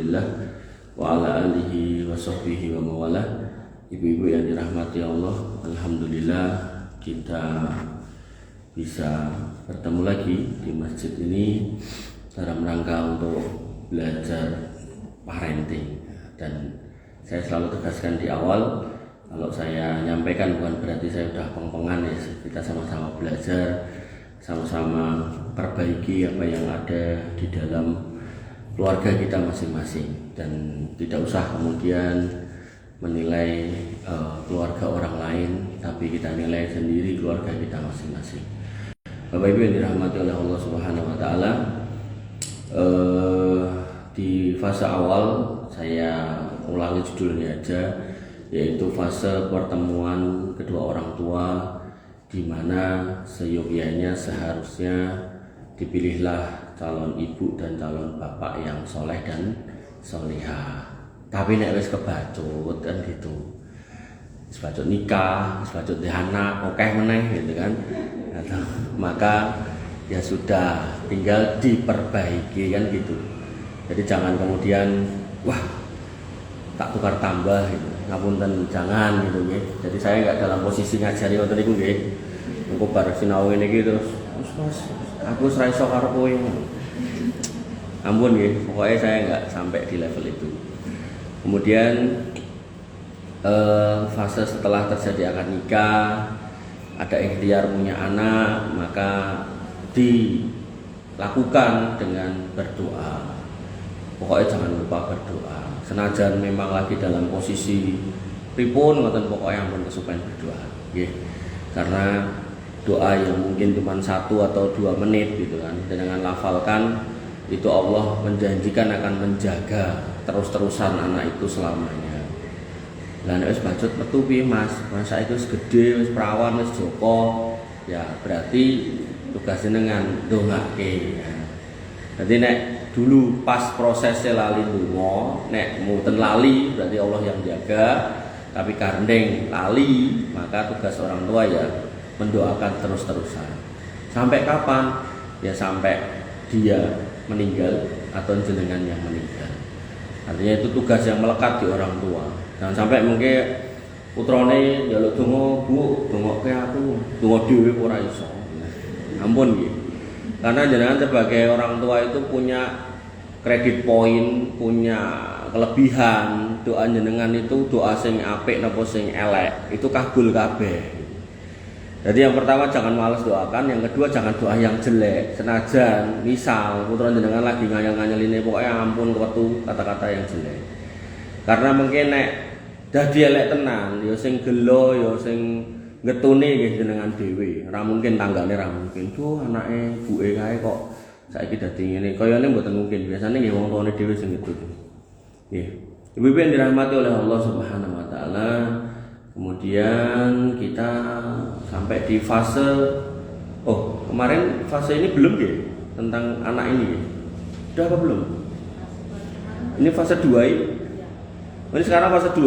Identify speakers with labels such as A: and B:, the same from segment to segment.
A: Alhamdulillah wa ala alihi wa sahbihi wa mawalah. Ibu-ibu yang dirahmati Allah, alhamdulillah kita bisa bertemu lagi di masjid ini dalam rangka untuk belajar parenting. Dan saya selalu tegaskan di awal, kalau saya nyampaikan bukan berarti saya sudah pengpengan ya. Kita sama-sama belajar, sama-sama perbaiki apa yang ada di dalam keluarga kita masing-masing, dan tidak usah kemudian menilai keluarga orang lain, tapi kita nilai sendiri keluarga kita masing-masing. Bapak Ibu yang dirahmati oleh Allah Subhanahu wa taala, di fase awal saya ulangi judulnya aja, yaitu fase pertemuan kedua orang tua, di mana seyogyanya seharusnya dipilihlah calon ibu dan calon bapak yang soleh dan solihah. Tapi nek wis kebacut kan gitu, sebacut nikah, sebacut anak, oke meneh gitu kan. Maka ya sudah, tinggal diperbaiki kan gitu. Jadi jangan kemudian wah tak tukar tambah gitu. Ngapunten, jangan gitu nggih. Jadi saya enggak dalam posisi ngajari ngoten niku nggih. Engko bar sinau ngene iki terus Mas, aku serai iso karo kowe. Ampun nggih, pokoknya saya enggak sampai di level itu. Kemudian fase setelah terjadi akad nikah, ada ikhtiar punya anak, maka dilakukan dengan berdoa. Pokoknya jangan lupa berdoa. Senajan memang lagi dalam posisi pripun ngoten, pokoknya ampun kesupen berdoa nggih. Karena doa yang mungkin cuma 1 atau 2 menit gitu kan, dengan lafalkan itu Allah menjanjikan akan menjaga terus-terusan anak itu selamanya. Lah nek wis bacot metu piye Mas? Masa itu wis gede, wis perawan, wis joko, ya berarti tugas jenengan ndongake ya. Jadi nek dulu pas prosesnya lali ndonga, nek mboten lali berarti Allah yang jaga, tapi kandeng lali, maka tugas orang tua ya mendoakan terus-terusan. Sampai kapan? Ya sampai dia meninggal atau jenengan yang meninggal. Artinya itu tugas yang melekat di orang tua. Jangan sampai mungkin putrane njaluk donga, Bu, dongokke aku, donga dhewe ora iso. Ampun nggih. Karena jenengan sebagai orang tua itu punya kredit poin, punya kelebihan. Doa jenengan itu doa sing apik napa sing elek, itu kabul kabeh. Jadi yang pertama jangan malas doakan, yang kedua jangan doa yang jelek. Senajan misal putra jenengan lagi nganyel-nganyeline, pokoknya ampun kewetu kata-kata yang jelek. Karena mungkin nek dadi elek tenan, ya sing gelo, ya sing ngetune nggih jenengan dhewe. Ora mungkin tanggane, ora mungkin. Duh anake buke kae kok saiki dadi ngene. Kayane mboten mungkin. Biasane nggih wong tuane dhewe sing ngetut. Nggih. Ibu-ibu yang dirahmati oleh Allah Subhanahu wa taala, kemudian kita sampai di fase, kemarin fase ini belum ya tentang anak ini ya? Sudah apa belum? Ini fase 2 ini? Ini sekarang fase 2.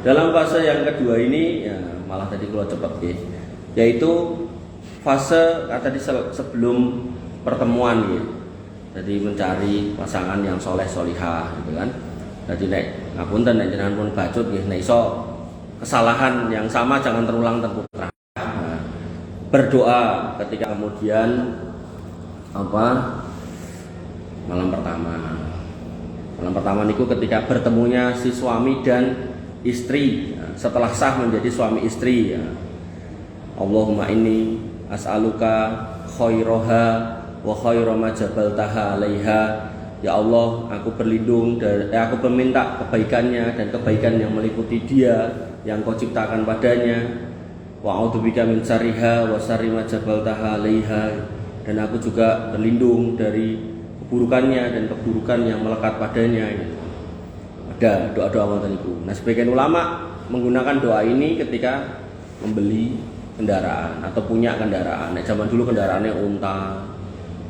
A: Dalam fase yang kedua ini ya, malah tadi keluar cepat yaitu fase tadi sebelum pertemuan ya. Jadi mencari pasangan yang soleh solihah gitu kan. Jadi nek ngapunten nek jenengan pun bacut nggih, nek iso kesalahan yang sama jangan terulang terputra. Berdoa ketika kemudian malam pertama. Malam pertama niku ketika bertemunya si suami dan istri setelah sah menjadi suami istri ya. Allahumma inni as'aluka khairaha wa khaira ma jabaltaha 'alaiha. Ya Allah, aku berlindung dari aku meminta kebaikannya dan kebaikan yang meliputi dia yang Kau ciptakan padanya. Wa a'udzubika min syarriha wa syarri ma jabaltaha 'alaiha. Dan aku juga berlindung dari keburukannya dan keburukan yang melekat padanya. Ada doa-doa ngoten niku. Nah, sebagian ulama menggunakan doa ini ketika membeli kendaraan atau punya kendaraan. Nek zaman dulu kendaraannya unta,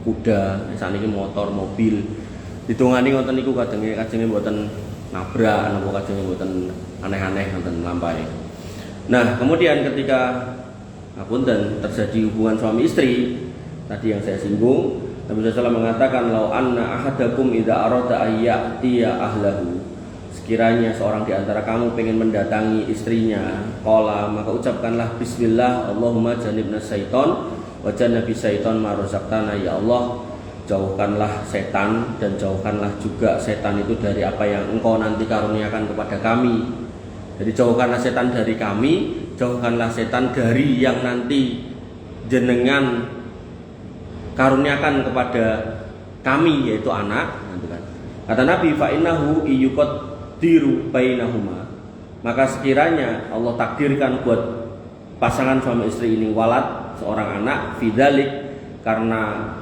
A: kuda, sakniki motor, mobil. Ditungani ngoten niku kajenge mboten nabrak napa kajenge mboten aneh-aneh ngoten lampahe. Nah, kemudian ketika terjadi hubungan suami istri tadi yang saya singgung, Nabi SAW mengatakan, "Lau anna ahadakum idza arada ayyatiya ahlahu." Sekiranya seorang di antara kamu pengen mendatangi istrinya, qala, maka ucapkanlah bismillah, Allahumma janibna syaiton wa jannabi syaiton ma razaqtana. Ya Allah, jauhkanlah setan dan jauhkanlah juga setan itu dari apa yang Engkau nanti karuniakan kepada kami. Jadi jauhkanlah setan dari kami, jauhkanlah setan dari yang nanti jenengan karuniakan kepada kami, yaitu anak. Kata Nabi, fa innahu yuqaddiru bainahuma, maka sekiranya Allah takdirkan buat pasangan suami istri ini walad, seorang anak, fidzalik, karena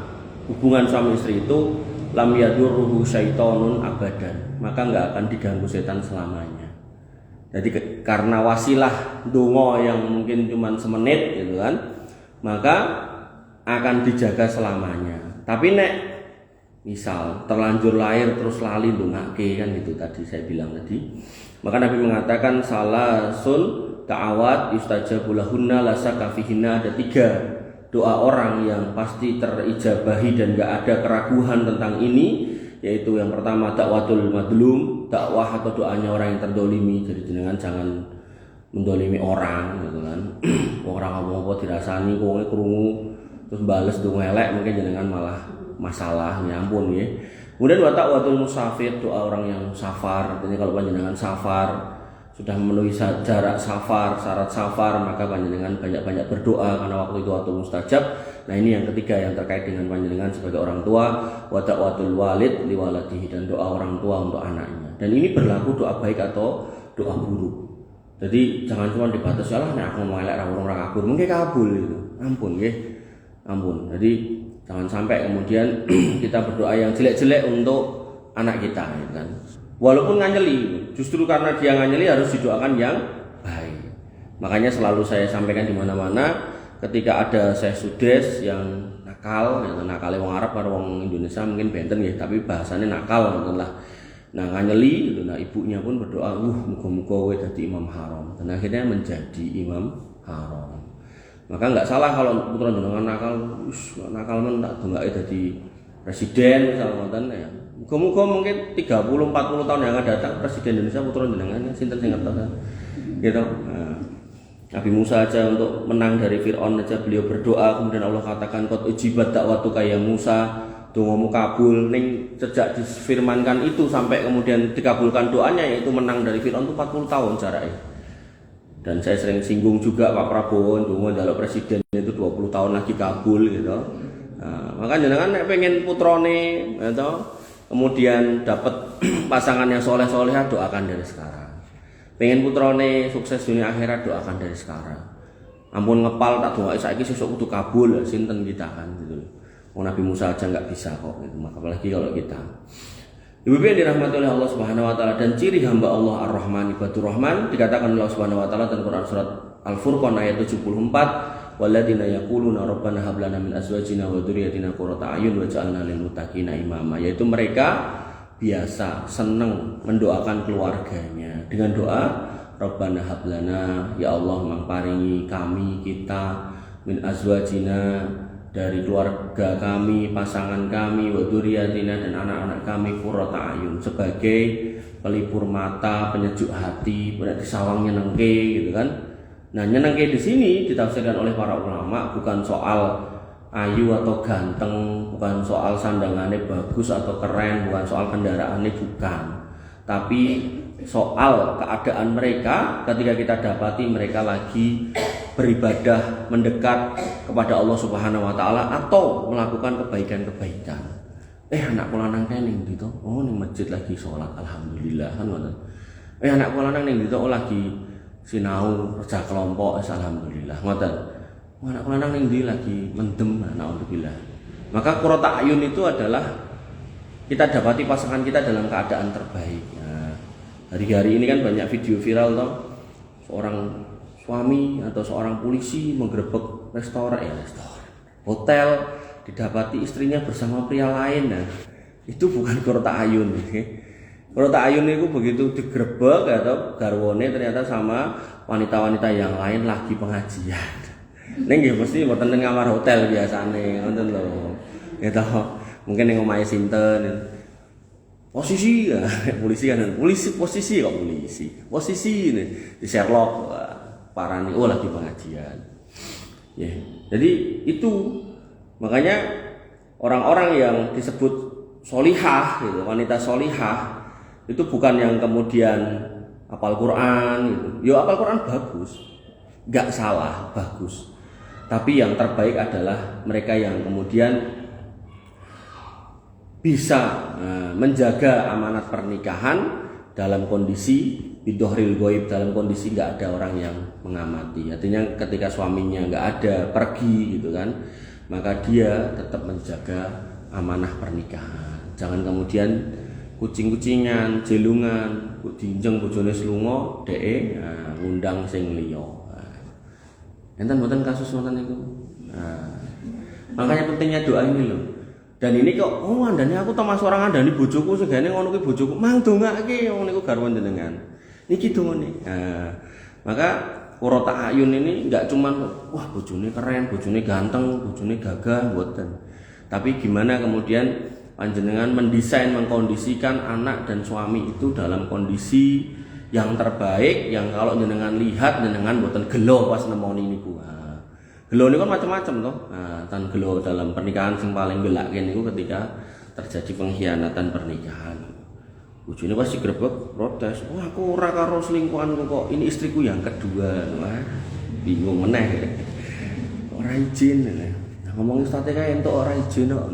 A: hubungan suami istri itu, lam yadurruhu syaitonun abadan, maka nggak akan diganggu setan selamanya. Jadi karena wasilah dongo yang mungkin cuma semenit gitu kan, maka akan dijaga selamanya. Tapi nek misal terlanjur lahir terus lali ndongake kan, itu tadi saya bilang tadi, maka Nabi mengatakan salasun ta'awat yustajabu lahunna la syakka fihinna. Ada 3 doa orang yang pasti terijabahi dan gak ada keraguan tentang ini, yaitu yang pertama dakwatul madlum, dakwah atau doanya orang yang terdolimi. Jadi jenengan jangan mendolimi orang gitu kan. Orang apa-apa dirasani wong krungu terus bales dong elek, mungkin jenengan malah masalah, nyampun ya. Kemudian wa ta'watul musafir, doa orang yang safar. Artinya kalau panjenengan safar, sudah memenuhi jarak safar, syarat safar, maka panjenengan banyak-banyak berdoa karena waktu itu waktu mustajab. Nah, ini yang ketiga yang terkait dengan panjenengan sebagai orang tua, wa ta'watul walid liwaladihi, dan doa orang tua untuk anaknya. Dan ini berlaku doa baik atau doa buruk. Jadi jangan cuma dibatasi, "Alah nek aku mau elek ra urung ra kabul," mungkin kabul itu. Ampun nggih. Ampun. Jadi jangan sampai kemudian kita berdoa yang jelek-jelek untuk anak kita, ya kan? Walaupun nganyeli, justru karena dia nganyeli harus didoakan yang baik. Makanya selalu saya sampaikan di mana-mana, ketika ada saya sudes yang nakal, ya, nakale wong Arab karo wong Indonesia mungkin benten ya, tapi bahasanya nakal ngoten lah. Nah nganyeli, nah ibunya pun berdoa, muga-muga kowe dadi imam haram, dan akhirnya menjadi imam haram. Maka nggak salah kalau putra jenengan nakal, nakal men tak dongake dadi presiden misalnya ngoten ya. Muga-muga mungkin 30-40 tahun yang akan datang presiden Indonesia putra jenengan sinten sing ngertos gitu. Nah, Nabi Musa aja untuk menang dari Fir'aun aja beliau berdoa, kemudian Allah katakan qad ujibat da'watuka ya Musa, dongamu kabul. Ning sejak difirmankan itu sampai kemudian dikabulkan doanya, yaitu menang dari Fir'aun itu 40 tahun jaraknya. Dan saya sering singgung juga Pak Prabowo ndonga njaluk presiden itu 20 tahun lagi kabul gitu. Nah, maka jenengan nek pengen putrane gitu, kemudian dapat pasangan yang soleh-solehah, doakan dari sekarang. Pengen putrane sukses dunia akhirat, doakan dari sekarang. Ampun ngepal tak doa saiki sesuk kudu kabul, sinten kita kan gitu. Wong Nabi Musa aja nggak bisa kok gitu, maka apalagi kalau kita. Ibu-ibu yang dirahmati oleh Allah Subhanahu wa taala, dan ciri hamba Allah Ar-Rahman ibadur Rahman dikatakan oleh Allah Subhanahu wa taala dalam Quran surat Al-Furqan ayat 74, walladzina yaquluna rabbana hab lana min azwajina wa dzurriyyatina qurrata a'yun waj'alna lil muttaqina imama, yaitu mereka biasa senang mendoakan keluarganya dengan doa Rabbana hab lana, ya Allah mamparingi kami kita, min azwajina, dari keluarga kami, pasangan kami, wa dzurriyyatina, dan anak-anak kami, qurrata ayun, sebagai pelipur mata, penyejuk hati, berarti sawang nyenengke gitu kan. Nah, nyenengke di sini ditafsirkan oleh para ulama bukan soal ayu atau ganteng, bukan soal sandangannya bagus atau keren, bukan soal kendaraannya, bukan. Tapi soal keadaan mereka ketika kita dapati mereka lagi beribadah, mendekat kepada Allah Subhanahu wa taala, atau melakukan kebaikan-kebaikan. Anakku lanang ning ndi to? Oh, ning masjid lagi sholat, alhamdulillah kan ngoten. Anakku lanang ning ndi to? Oh, lagi sinau kerja kelompok, alhamdulillah ngoten. Anakku lanang ning ndi lagi mendem, alhamdulillah. Maka qurrata ayun itu adalah kita dapati pasangan kita dalam keadaan terbaik. Nah, hari-hari ini kan banyak video viral toh, seorang suami atau seorang polisi menggerebek restoran, hotel, didapati istrinya bersama pria lain. Nah, itu bukan qurrata ayun. Qurrata ayun itu begitu digerebek atau garwone ternyata sama wanita-wanita yang lain lagi pengajian. Ning nggih mesti mboten teng kamar hotel biasane, ngoten lho. Gitu. Mungkin yang omahe sinten posisi ya, polisi kan posisi kok posisi ini di Sherlock parani lagi pengajian ya. Jadi itu makanya orang-orang yang disebut solihah gitu, wanita solihah itu bukan yang kemudian hafal Quran gitu. Yo hafal Quran bagus, nggak salah, bagus, tapi yang terbaik adalah mereka yang kemudian bisa menjaga amanat pernikahan dalam kondisi bidohril goib, dalam kondisi nggak ada orang yang mengamati. Artinya ketika suaminya nggak ada, pergi gitu kan, maka dia tetap menjaga amanah pernikahan. Jangan kemudian kucing-kucingan, jelungan, dinjeng bojone slunga, dhek ngundang sing liya. Enten mboten kasus wonten niku. Makanya pentingnya doa ini loh. Dan ini kok ngandani aku termasuk orang ngandani bojoku segane ngono kuwi bojoku mang dongake ngono niku garwan jenengan. Niki dongane. Maka Qurrata Ayun ini enggak cuman wah bojone keren, bojone ganteng, bojone gagah mboten. Tapi gimana kemudian panjenengan mendesain mengkondisikan anak dan suami itu dalam kondisi yang terbaik, yang kalau jenengan lihat jenengan mboten gelo pas nemoni niku. Gelo niku kan macam-macam toh. Tan gelo dalam pernikahan sing paling gelake niku ketika terjadi pengkhianatan pernikahan. Bojone pasti grebek protes. Wah, aku ora karo selingkuhanku kok. Ini istriku yang kedua. Wah, bingung meneh. Ora izin. Nah, ngomong ustaze kae entuk ora izin kok.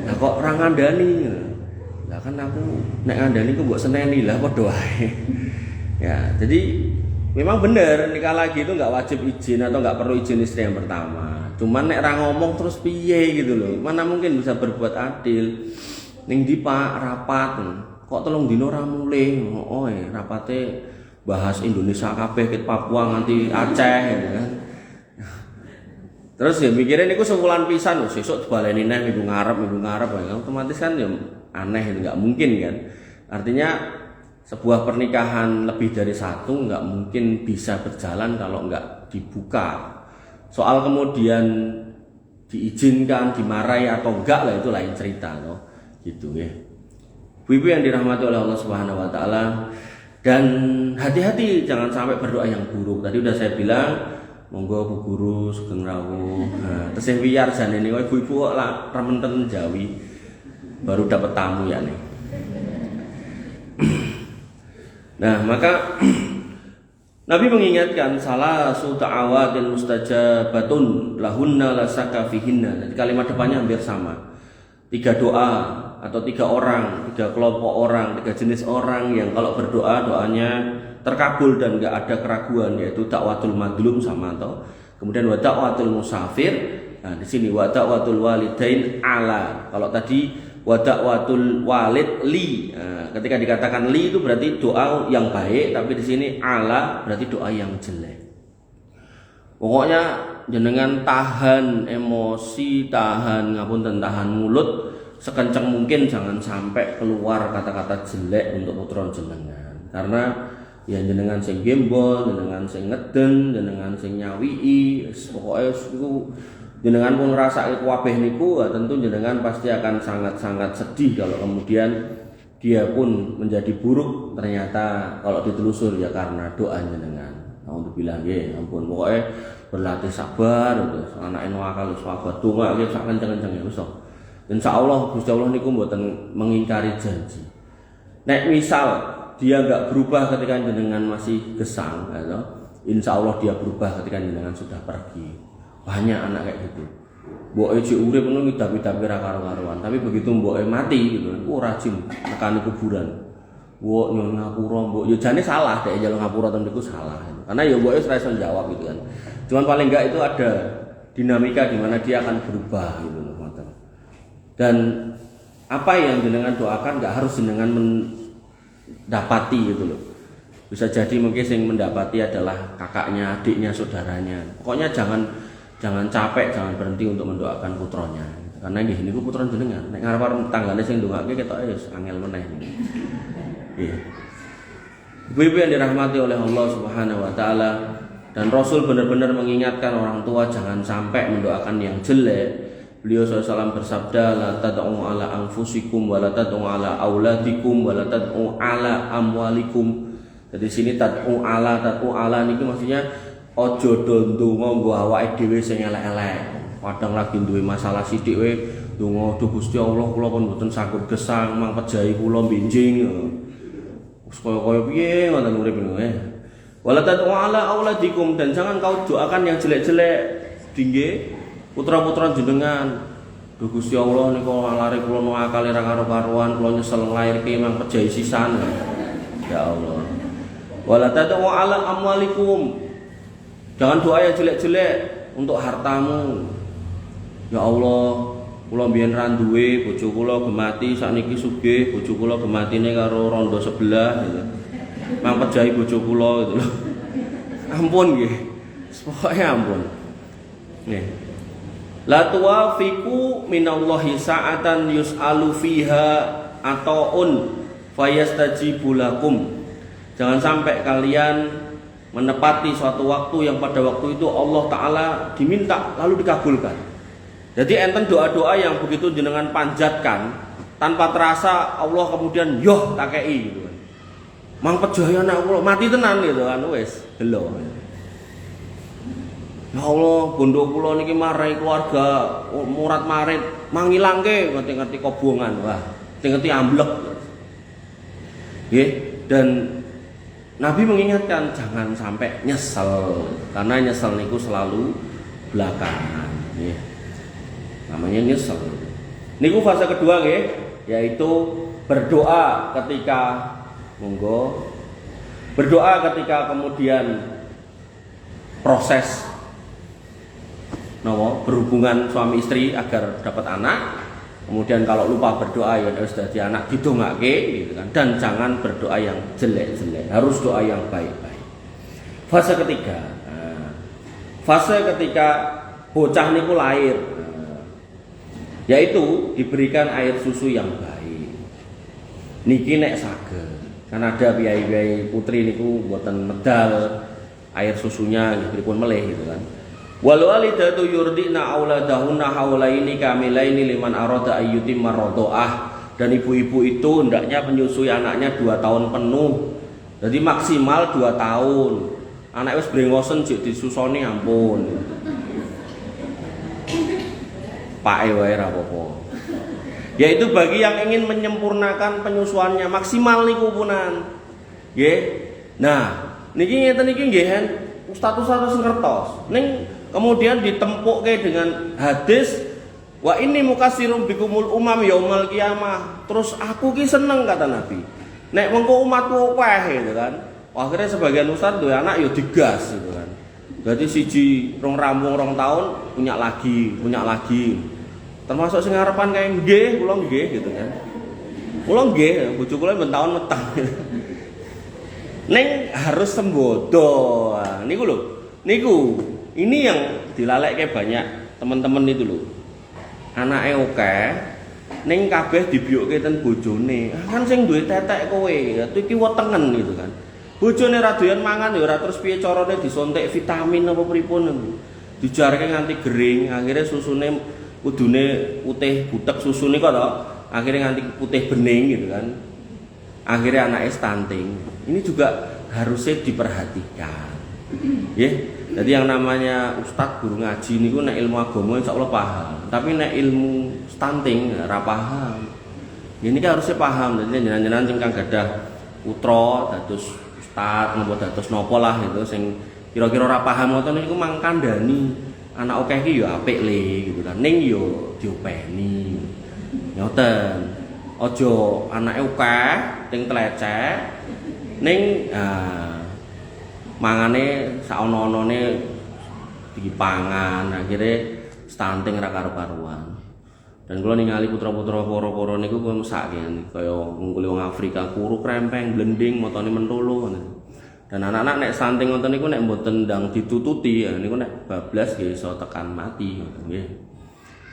A: Lah kok ora ngandani. Lah kan aku nek ngandani ku mbok seneni lah padha wae. Ya, jadi memang benar nikah lagi itu nggak wajib izin atau nggak perlu izin istri yang pertama. Cuman nek ra ngomong terus piye gitu loh. Mana mungkin bisa berbuat adil. Ning ndi Pak rapat. Kok telung dino ra mulih. Rapate bahas Indonesia kabeh ket Papua nganti Aceh gitu kan. Terus ya mikirin niku sewulan pisan lho sesuk dibaleni neh minggu ngarep ya. Otomatis kan ya aneh itu nggak mungkin kan. Artinya sebuah pernikahan lebih dari satu nggak mungkin bisa berjalan kalau nggak dibuka. Soal kemudian diizinkan, dimarahi atau enggak lah itu lain cerita loh, gitu ya. Ibu yang dirahmati oleh Allah Subhanahu Wa Taala, dan hati-hati jangan sampai berdoa yang buruk. Tadi udah saya bilang, monggo Bu Guru sugeng rawuh. Terus yang biar jane ini, ibu-ibu kok lah rementen Jawi, baru dapat tamu ya nih. Nah maka Nabi mengingatkan salah suta'awatin mustajabatun lahunna lasaka fihinna. Jadi kalimat depannya hampir sama. 3 doa atau 3 orang, 3 kelompok orang, 3 jenis orang yang kalau berdoa doanya terkabul dan enggak ada keraguan, yaitu dakwatul madlum sama atau kemudian wa dakwatul musafir. Nah di sini wa dakwatul walidain ala. Kalau tadi wa dakwatul walid li. Nah, ketika dikatakan li itu berarti doa yang baik, tapi di sini ala berarti doa yang jelek. Pokoknya jenengan tahan emosi, tahan mulut sekencang mungkin, jangan sampai keluar kata-kata jelek untuk putra jenengan. Karena ya jenengan sing gembol, jenengan sing ngeden, jenengan sing nyawii, pokoknya itu jenengan pun ngerasa kabeh niku, tentu jenengan pasti akan sangat-sangat sedih kalau kemudian dia pun menjadi buruk ternyata kalau ditelusur ya karena doa jenengan. Untuk bilang nggih, ampun pokoknya berlatih sabar terus anake nakal sabar donga nggih sak kenceng-kencenge wis to. Insyaallah Gusti Allah niku mboten mengingkari janji. Nek misal dia enggak berubah ketika jenengan masih gesang, ya, insyaallah dia berubah ketika jenengan sudah pergi. Banyak anak kayak gitu. Mboke cek urip ngono ngidap-idapi ra karo-karuan, tapi begitu mboke mati gitu, rajin nekani kuburan. Mbok nyon ngapura, mbok ya jane salah dek njaluk ngapura ten niku salah. Karena ya mboke ora iso jawab gitu kan. Cuman paling enggak itu ada dinamika di mana dia akan berubah gitu loh, ngoten. Dan apa yang jenengan doakan enggak harus jenengan mendapati gitu loh. Bisa jadi mungkin yang mendapati adalah kakaknya, adiknya, saudaranya. Pokoknya jangan capek, jangan berhenti untuk mendoakan putranya. Karena nggih niku putra jenengan. Nek ngarep tanggane sing ndongake ketoke wis angel meneh. Nggih. Ibu-ibu yang dirahmati oleh Allah Subhanahu wa taala, dan Rasul benar-benar mengingatkan orang tua jangan sampai mendoakan yang jelek, Beliau SAW bersabda, la tad'u ala anfusikum wa la tad'u ala auladikum wa la tad'u ala amwalikum. Jadi sini tad'u ala niki maksudnya ojo do ndonga nggo awake dhewe sing elek-elek. Kadang lagi duwe masalah sithik we ndonga, duh Gusti Allah kula pun mboten saged gesang, mang pejahi kula benjing. Wis kaya piye ngoten urip niku. Wala tad'u ala auladikum, dan jangan kau doakan yang jelek-jelek tinggi putra-putra jenengan. Duh Gusti Allah niku lare kula no akale ra karo-karuan, kula nyesel nglairke mang pejahi sisan. Ya Allah. Wala tad'u ala amwalikum. Jangan doa yang jelek-jelek untuk hartamu. Ya Allah, kula mbiyen ra duwe, bojo kula gemati sakniki sugih, bojo kula gematine karo rondo sebelah gitu. Mang pejahi bojo kula gitu loh. Ampun nggih. Pokoke ampun. Nih. La tuwafiqu minallahi sa'atan yus'alu fiha ataun fayastajibu lakum. Jangan sampai kalian menepati suatu waktu yang pada waktu itu Allah Ta'ala diminta lalu dikabulkan. Jadi enten doa-doa yang begitu jenengan panjatkan tanpa terasa Allah kemudian yoh takei gitu kan. Mang pejahi anak kula mati tenan gitu kan, wis gelo. Ya Allah, bondo kula niki marai keluarga murat marit, mangilangke ngerti-ngerti kobongan. Wah, ngerti amblek. Nggih, dan Nabi mengingatkan jangan sampai nyesel, karena nyesel niku selalu belakangan. Nggih. Namanya nyesel. Niku fase kedua nggih, yaitu berdoa ketika berdoa ketika kemudian proses berhubungan suami istri agar dapat anak. Kemudian kalau lupa berdoa ya harus jadi anak didongake gitu kan. Dan jangan berdoa yang jelek-jelek, harus doa yang baik-baik. Fase ketiga, fase ketika bocah niku lahir, yaitu diberikan air susu yang baik. Niki nek saged. Kan ada piyai-piyai putri niku mboten medal air susunya pripun meleh gitu kan. Wal walidatu yurdina auladahunna haulaini kamilaini liman arada ayyutim marradhaah. Dan ibu-ibu itu hendaknya menyusui anaknya 2 tahun penuh. Jadi maksimal 2 tahun. Anak wis brengosen jek disusoni ampun. Pake wae ra apa-apa. Yaitu bagi yang ingin menyempurnakan penyusuannya maksimal niku punan. Nggih. Nah, niki ngeten iki nggih ustaz-ustaz ngertos. Ning kemudian ditempukke dengan hadis wa inni mukatsirum bikumul umam yaumal qiyamah. Terus aku ki seneng kata Nabi. Nek mengko umatku akeh gitu kan. Akhirnya sebagian ustaz duwe anak ya digas gitu kan. Berarti siji rong rampung 2 tahun punya lagi. Termasuk sing ngarepan kae nggih, kula nggih gitu kan. Kula nggih, bojo kula ben taun meteng. Ning harus sembodo. Niku lho. Niku ini yang dilalekke banyak teman-teman itu lho. Anake akeh ning kabeh dibiyukke ten bojone. Kan sing duwe tetek kowe, iki wetengen gitu kan. Bojone ra doyan mangan ya ora terus piye carane disontek vitamin apa pripun. Dijarke nganti gering, akhirnya susune kudune putih butek susu niku to, akhirnya nganti putih bening gitu kan. Akhirnya anaknya stunting. Ini juga harusnya diperhatikan. Ya, jadi yang namanya ustadz guru ngaji niku nek ilmu agama insyaallah paham. Tapi nek ilmu stunting ora paham. Ini kan harusnya paham. Jadi jenengan sing kang gadah putra dados ustadz napa dados napa lah itu sing kira-kira ora paham ngoten niku mang kandhani. Anak akeh iki ya apik le gitu kan. Ning yo diopeni. Ngoten. Aja anake akeh ting tlecek ning mangane saono-onone dipangan akhirnya stunting ra karo-karuan. Dan kula ningali putra-putra para-para niku kok mesake kaya ngungkuli wong Afrika kuru krempeng blending motone mentolo ngoten. Dan anak-anak nek stunting ngoten niku nek mboten ndang ditututi ya niku nek bablas nggih iso tekan mati nggih.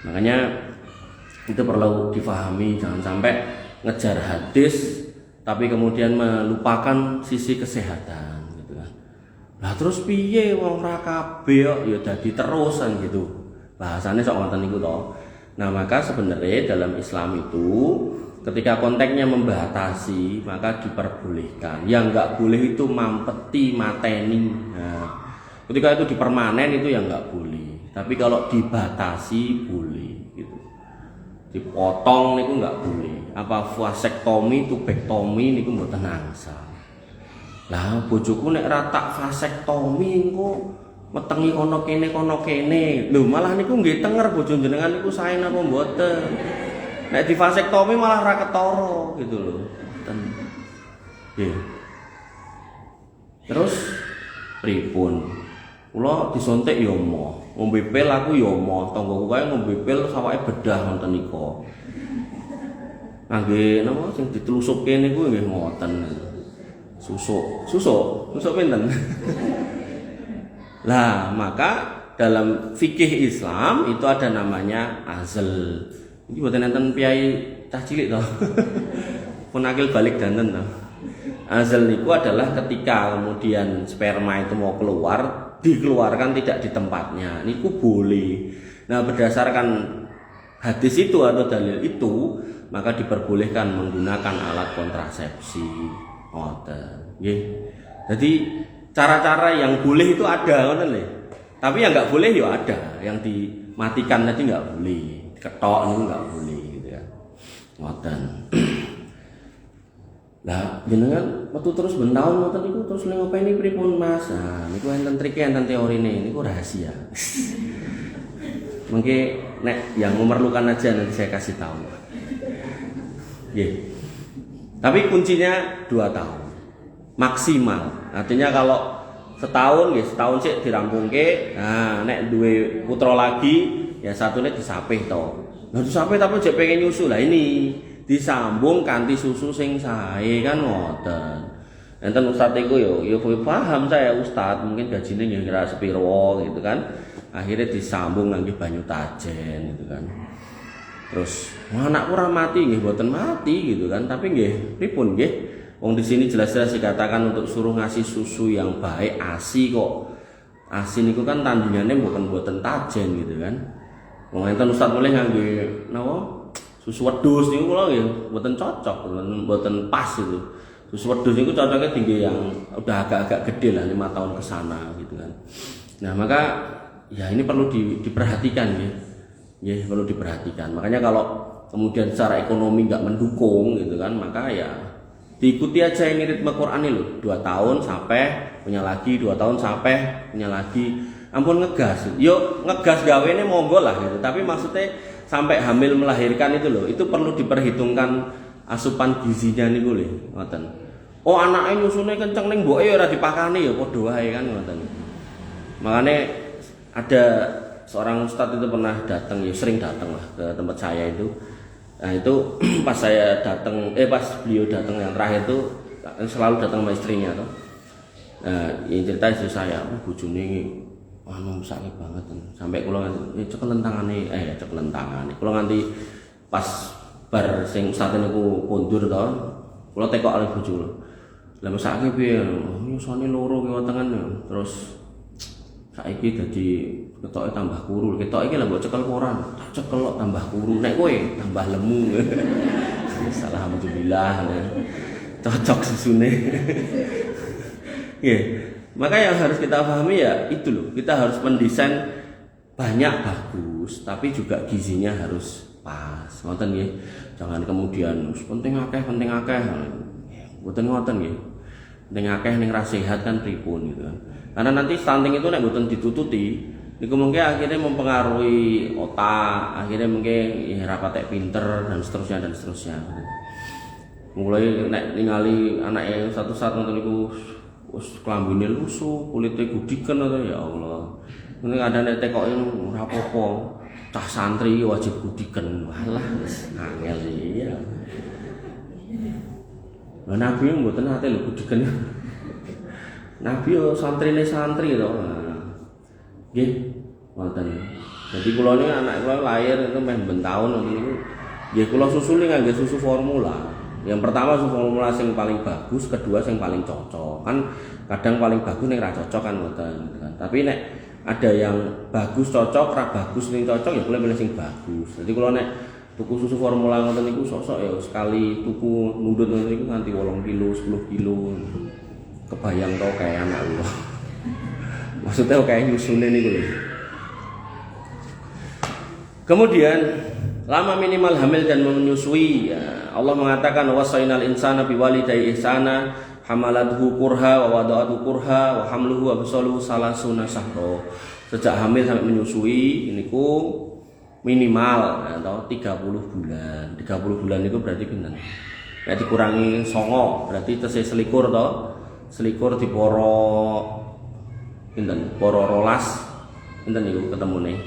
A: Makanya itu perlu difahami, jangan sampai ngejar hadis tapi kemudian melupakan sisi kesehatan gitu kan. Lah terus piye wong ra kabeh ya dadi terusan gitu. Bahasane sok ngoten niku to. Nah, maka sebenarnya dalam Islam itu ketika konteksnya membatasi maka diperbolehkan. Yang nggak boleh itu mampeti, mateni. Nah, ketika itu dipermanen itu yang nggak boleh. Tapi kalau dibatasi boleh gitu. Dipotong niku nggak boleh. Apa vasektomi, tubektomi niku mboten angsal. Lah bojoku nek ra tak vasektomi engko metengi kono kene. Lho malah niku nggih tenger bojo jenengan niku sae napa mboten. Nek di vasektomi malah ra ketara gitu loh. Nggih. Terus pripun? Kula disontek ya moh, ngombe pil aku ya moh, tanggoku kae ngombe pil sawake bedah ngoten nika. Nggih napa sing ditelusukke niku nggih ngoten. Susuk pinten? Lah, maka dalam fikih Islam itu ada namanya azl. Iki mboten enten piyai cah cilik to. Punakil balik danten to. Azl niku adalah ketika kemudian sperma itu mau keluar, dikeluarkan tidak di tempatnya. Niku boleh. Nah, berdasarkan hadis itu atau dalil itu, maka diperbolehkan menggunakan alat kontrasepsi. Ngoten. Nggih. Jadi cara-cara yang boleh itu ada ngoten lho. Tapi yang nggak boleh ya ada, yang dimatikan tadi nggak boleh, ketok niku nggak boleh gitu ya. Ngoten. Lah jenengan metu terus bentaun ngoten niku terus ning openi pripun Mas? Nah, niku enten trike enten teorine, niku rahasia. Mungkin nek yang memerlukan aja nanti saya kasih tahu. Nggih. Tapi kuncinya 2 tahun. Maksimal. Artinya kalau setahun sik dirampungke. Nah, nek duwe putra lagi ya satune disapih to. Nah, disapih tapi jek pengen nyusu. Lah ini disambung kanthi susu sing sae kan ngoten. Enten ustaz iku yo paham saya ustaz, mungkin gajine nggih kira sepiro gitu kan. Akhirnya disambung ngangge banyu tajen gitu kan. Terus anakku ora mati nggih mboten mati gitu kan, tapi nggih pripun nggih? Wong di sini jelas-jelas dikatakan untuk suruh ngasih susu yang baik ASI kok. ASI niku kan tandingannya bukan buatan tajen gitu kan. Wong enten ustaz mulai ngangge napa? Susu wedhus niku kula nggih mboten cocok, mboten pas itu. Susu wedhus niku cocoknya tinggi yang udah agak-agak gede lah 5 tahun ke sana gitu kan. Nah, maka ya ini perlu diperhatikan ya. Ya, perlu diperhatikan. Makanya kalau kemudian secara ekonomi nggak mendukung gitu kan, maka ya diikuti aja ini ritme Quran ini loh. 2 tahun sampai punya lagi, 2 tahun sampai punya lagi. Ampun ngegas. Yuk ngegas gawene monggo lah gitu. Tapi maksudnya sampai hamil melahirkan itu loh, itu perlu diperhitungkan asupan gizinya niku lho, ngoten. Oh, anake nyusune kenceng ning mboke ya ora dipakani ya padha wae kan ngoten. Makanya ada seorang ustadz itu pernah datang, ya sering datang lah ke tempat saya itu. Nah, itu pas saya datang pas beliau datang yang terakhir itu selalu datang sama istrinya tuh. Nah, yang cerita istri saya, bojone sakit banget sampai kula cekelen tangane cekelen tangane kula nganti pas bar sing ustaz niku kondur to kula tekok kali bojo kula lha mesake piye nyusone loro ki wetengan terus saiki dadi ketoke tambah kuru ketok iki lha mbok cekel koran tak cekel kok tambah kuru nek kowe tambah lemu alhamdulillah cocok susune nggih. Maka yang harus kita pahami ya itu loh, kita harus mendesain banyak bagus, tapi juga gizinya harus pas. Ngoten nggih. Jangan kemudian penting akeh. Mboten ngoten nggih. Penting akeh ning ra sehat kan pripun gitu kan. Karena nanti stunting itu nek mboten ditututi, niku mungkin akhirnya mempengaruhi otak, akhirnya mungkin ya ra patek pinter dan seterusnya. Mulai nek ningali anake satu-satu ngoten niku wis klambine lusuh, kulite gudiken to ya Allah. Nek kadane tekoke ora apa-apa. Cah santri wajib gudiken. Walah wis angel ya. Lah Nabi mboten ate lho gudiken. Nabi yo santrine santri to. Nggih, wonten. Jadi kula niki anak kula lahir itu meh ben taun niku. Nggih kula susuli ngangge susu formula. Yang pertama susu formula yang paling bagus, kedua yang paling cocok. Kan kadang paling bagus nek ra cocok kan ngoten kan. Tapi nek ada yang bagus cocok, ra bagus ning cocok ya boleh milih sing bagus. Jadi kalau nek tuku susu formula ngoten niku sosok ya sekali tuku mundut ngoten niku nganti 8 kilo, 10 kilo. Kebayang tau kayak anak lho. Maksudnya kayak nyusune niku lho. Kemudian lama minimal hamil dan menyusui. Ya, Allah mengatakan wasainal insana biwalidayhi ihsana hamalathu kurha wa wada'athu kurha wa hamluhu wa bisaluhu salasuna syahra. Sejak hamil sampai menyusui niku minimal atau 30 bulan. 30 bulan itu berarti pinten? Nek dikurangi 9 berarti tesih selikur to. Selikur diporo pinten? Poro rolas. Pinten niku ketemune?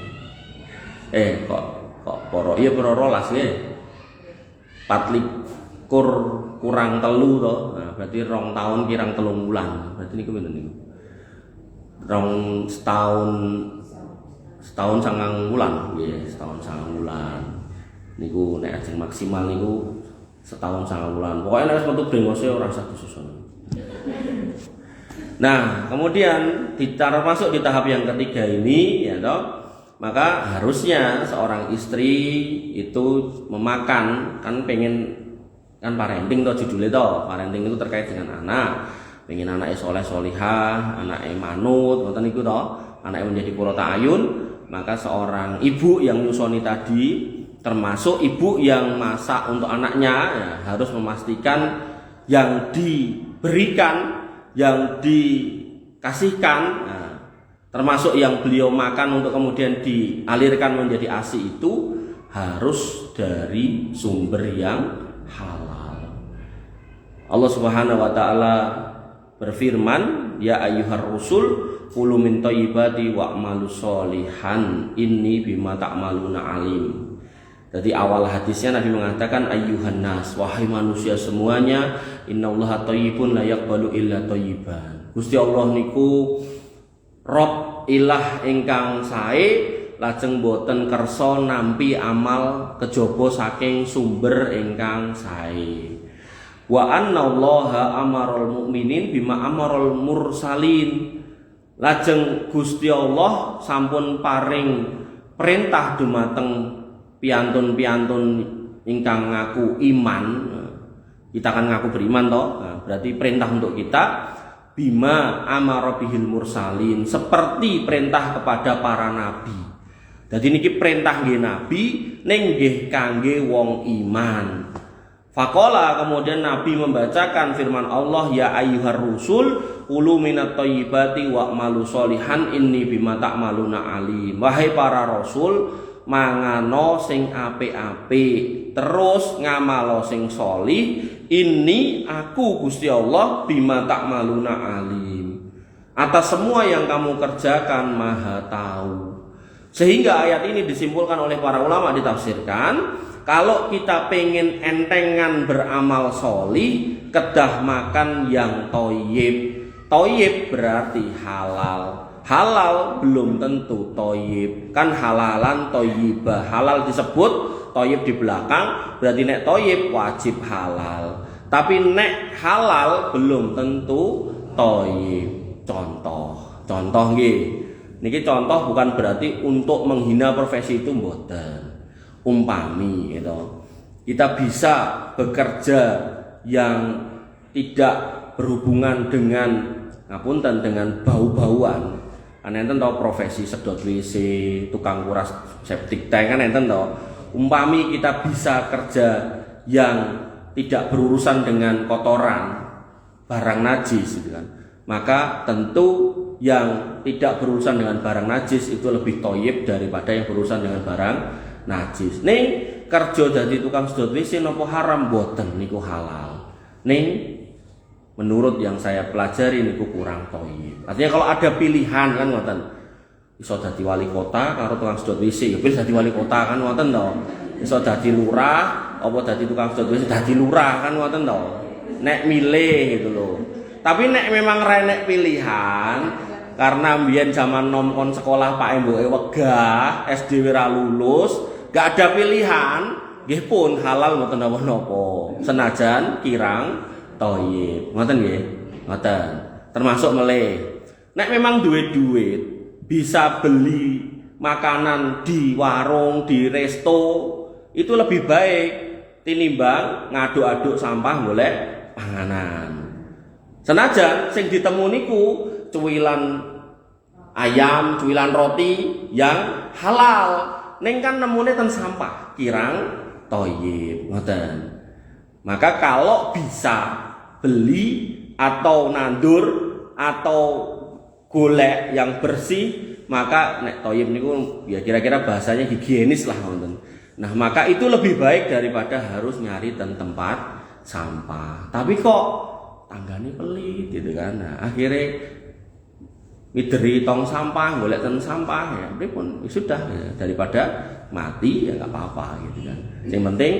A: Kok poro iya poro rolas nggih. 4 kurang telu to. Nah, berarti 2 tahun kirang 3 bulan. Berarti niku pinten niku? Setahun 9 bulan, nggih, setahun 9 bulan. Niku nek ajeng maksimal niku setahun 9 bulan. Pokoknya nek wis metu brengose ora usah disusun. Nah, kemudian masuk di tahap yang ketiga ini ya toh, maka harusnya seorang istri itu memakan, kan pengen kan parenting toh judulnya toh. Parenting itu terkait dengan anak. Pengen anaknya soleh solihah, anaknya manut, ngoten niku toh, anaknya menjadi qurrata ayun, maka seorang ibu yang nyusoni tadi, termasuk ibu yang masak untuk anaknya, ya, harus memastikan yang diberikan, yang dikasihkan, nah, termasuk yang beliau makan untuk kemudian dialirkan menjadi ASI itu harus dari sumber yang halal. Allah Subhanahu wa taala berfirman, ya ayyuhar rusul kulu min thayyibati wa'malu sholihan inni bima ta'maluna alim. Jadi awal hadisnya Nabi mengatakan ayyuhan nas, wahai manusia semuanya, innallaha thayyibun la yaqbalu illa thayyiban. Gusti Allah niku Rob ilah ingkang sae, lajeng boten kersa nampi amal kejaba saking sumber ingkang sae. Wa annallaha amarul mukminin bima amarul mursalin. Lajeng Gusti Allah sampun paring perintah dumateng piantun-piantun ingkang ngaku iman. Kita kan ngaku beriman toh. Nah, berarti perintah untuk kita bima amara bihil mursalin, seperti perintah kepada para nabi. Jadi niki perintah nggih nabi ning nggih kangge wong iman. Faqala, kemudian Nabi membacakan firman Allah, ya ayyuhar rusul kulu minat thayyibati wa'malu sholihan inni bima ta'maluna alim. Wahai para rasul, mangano sing apik-apik, terus ngamalo sing sholih, ini aku Gusti Allah bima ta'maluna alim. Atas semua yang kamu kerjakan Maha tahu. Sehingga ayat ini disimpulkan oleh para ulama, ditafsirkan kalau kita pengen entengan beramal sholih, kedah makan yang toyib. Toyib berarti halal. Halal belum tentu toyib. Kan halalan toyibah. Halal disebut, toyib di belakang. Berarti nek toyib wajib halal. Tapi nek halal belum tentu toyib. Contoh nggih. Niki contoh bukan berarti untuk menghina profesi itu mboten. Umpami gitu. Kita bisa bekerja yang tidak berhubungan dengan ngapunten dengan bau-bauan. Kan enten to profesi sedot WC, tukang kuras septic tank kan enten to. Umpami kita bisa kerja yang tidak berurusan dengan kotoran, barang najis gitu kan. Maka tentu yang tidak berurusan dengan barang najis itu lebih toyib daripada yang berurusan dengan barang najis. Ning kerja dadi tukang sedot WC napa haram? Boten, niku halal. Ning menurut yang saya pelajari niku kurang toyib. Artinya kalau ada pilihan kan ngoten. Iso dadi wali kota karo tukang sedot WC, ya pilih dadi wali kota kan ngoten to. Iso dadi lurah apa dadi tukang sedot WC, dadi lurah kan ngoten to. Nek milih gitu loh. Tapi nek memang renek pilihan, karena mbiyen zaman nom kon sekolah Pak Emboke wegah, SD ora lulus, gak ada pilihan, nggih pun halal mboten napa-napa. Senajan kirang toyib. Ngoten nggih? Ngoten. Termasuk meleh. Nek memang duwe duit, bisa beli makanan di warung, di resto, itu lebih baik tinimbang ngaduk-aduk sampah golek panganan. Senajan sing ditemu niku cuwilan ayam, cuwilan roti yang halal, ning kan nemune ten sampah, kirang thayyib, ngoten. Maka kalau bisa beli atau nandur atau golek yang bersih, maka nek thayyib niku ya kira-kira bahasanya higienis lah, ngoten. Nah, maka itu lebih baik daripada harus nyari tempat sampah. Tapi kok tanggane pelit gitu kan. Nah, akhirnya mideri tong sampah, golek tong sampah ya pripun, ya sudah ya, daripada mati ya enggak apa-apa gitu kan. Yang penting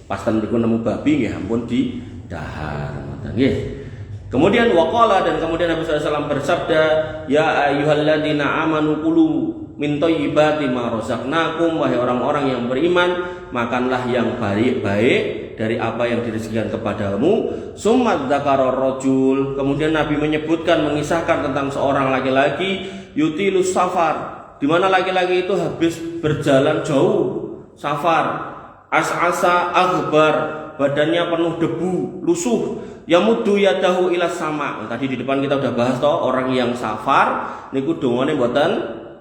A: pas ten niku nemu babi nggih ampun didahar ngoten nggih. Kemudian waqala, dan kemudian Nabi SAW bersabda, ya ayyuhalladzina amanu kulu min thayyibati ma razaqnakum, wahai orang-orang yang beriman, makanlah yang baik-baik dari apa yang direzekikan kepadamu. Summa dzakara rajul, kemudian Nabi menyebutkan, mengisahkan tentang seorang laki-laki yutilus safar, di mana laki-laki itu habis berjalan jauh safar, as'asa aghbar, badannya penuh debu, lusuh, yamuddu yadahu ila sama. Tadi di depan kita udah bahas toh, orang yang safar niku dongane mboten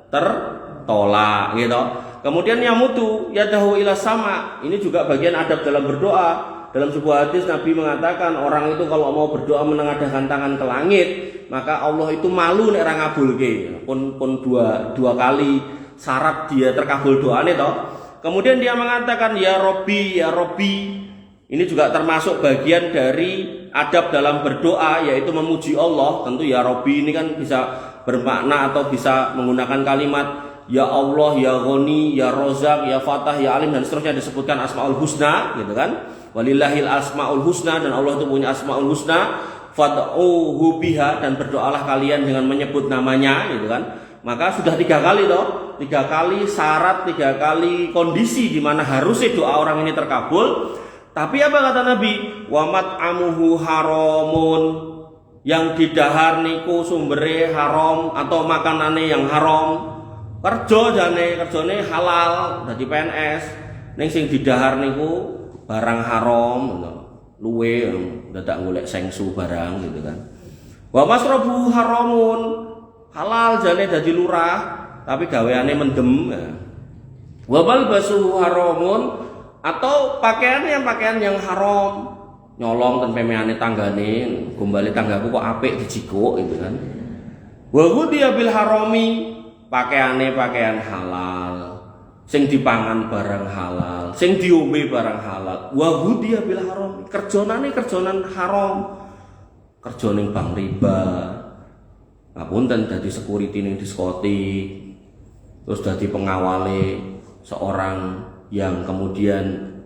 A: tertolak gitu. Kemudian yamuddu yadahu ila sama, ini juga bagian adab dalam berdoa. Dalam sebuah hadis Nabi mengatakan, orang itu kalau mau berdoa menengadahkan tangan ke langit, maka Allah itu malu nek ra ngabulke. Pun dua kali syarat dia terkabul doane toh. Kemudian dia mengatakan ya Robbi, ya Robbi. Ini juga termasuk bagian dari adab dalam berdoa, yaitu memuji Allah. Tentu ya Robbi ini kan bisa bermakna atau bisa menggunakan kalimat ya Allah, ya Ghani, ya Rozak, ya Fatah, ya Alim, dan seterusnya, disebutkan Asmaul Husna gitu kan. Walillahil asmaul husna, dan Allah itu punya Asmaul Husna. Fad'uhu biha, dan berdoalah kalian dengan menyebut namanya gitu kan. Maka sudah 3 kali toh, 3 kali syarat, 3 kali kondisi di mana harusnya doa orang ini terkabul. Tapi apa kata Nabi? Wamat amuhu haramun, yang didahar niku sumbere haram atau makanane yang haram. Kerjane halal, dadi PNS. Ning sing didahar niku barang haram, luwe dadak golek sengsu barang gitu kan. Wa masrabu haramun, halal jane dadi lurah, tapi gaweane mendem. Wa balbasu haramun, atau pakaian yang haram, nyolong ten pemeane tanggane, gombale tanggaku kok apik dijikuk gitu kan. Wa hudiya bil harami, pakaian halal, sing dipangan barang halal, sing diombe barang halal. Wa hudiya bil harami, kerjonan haram, kerja ning bank riba, ngapunten dadi security ning diskotik, terus dadi pengawale seorang yang kemudian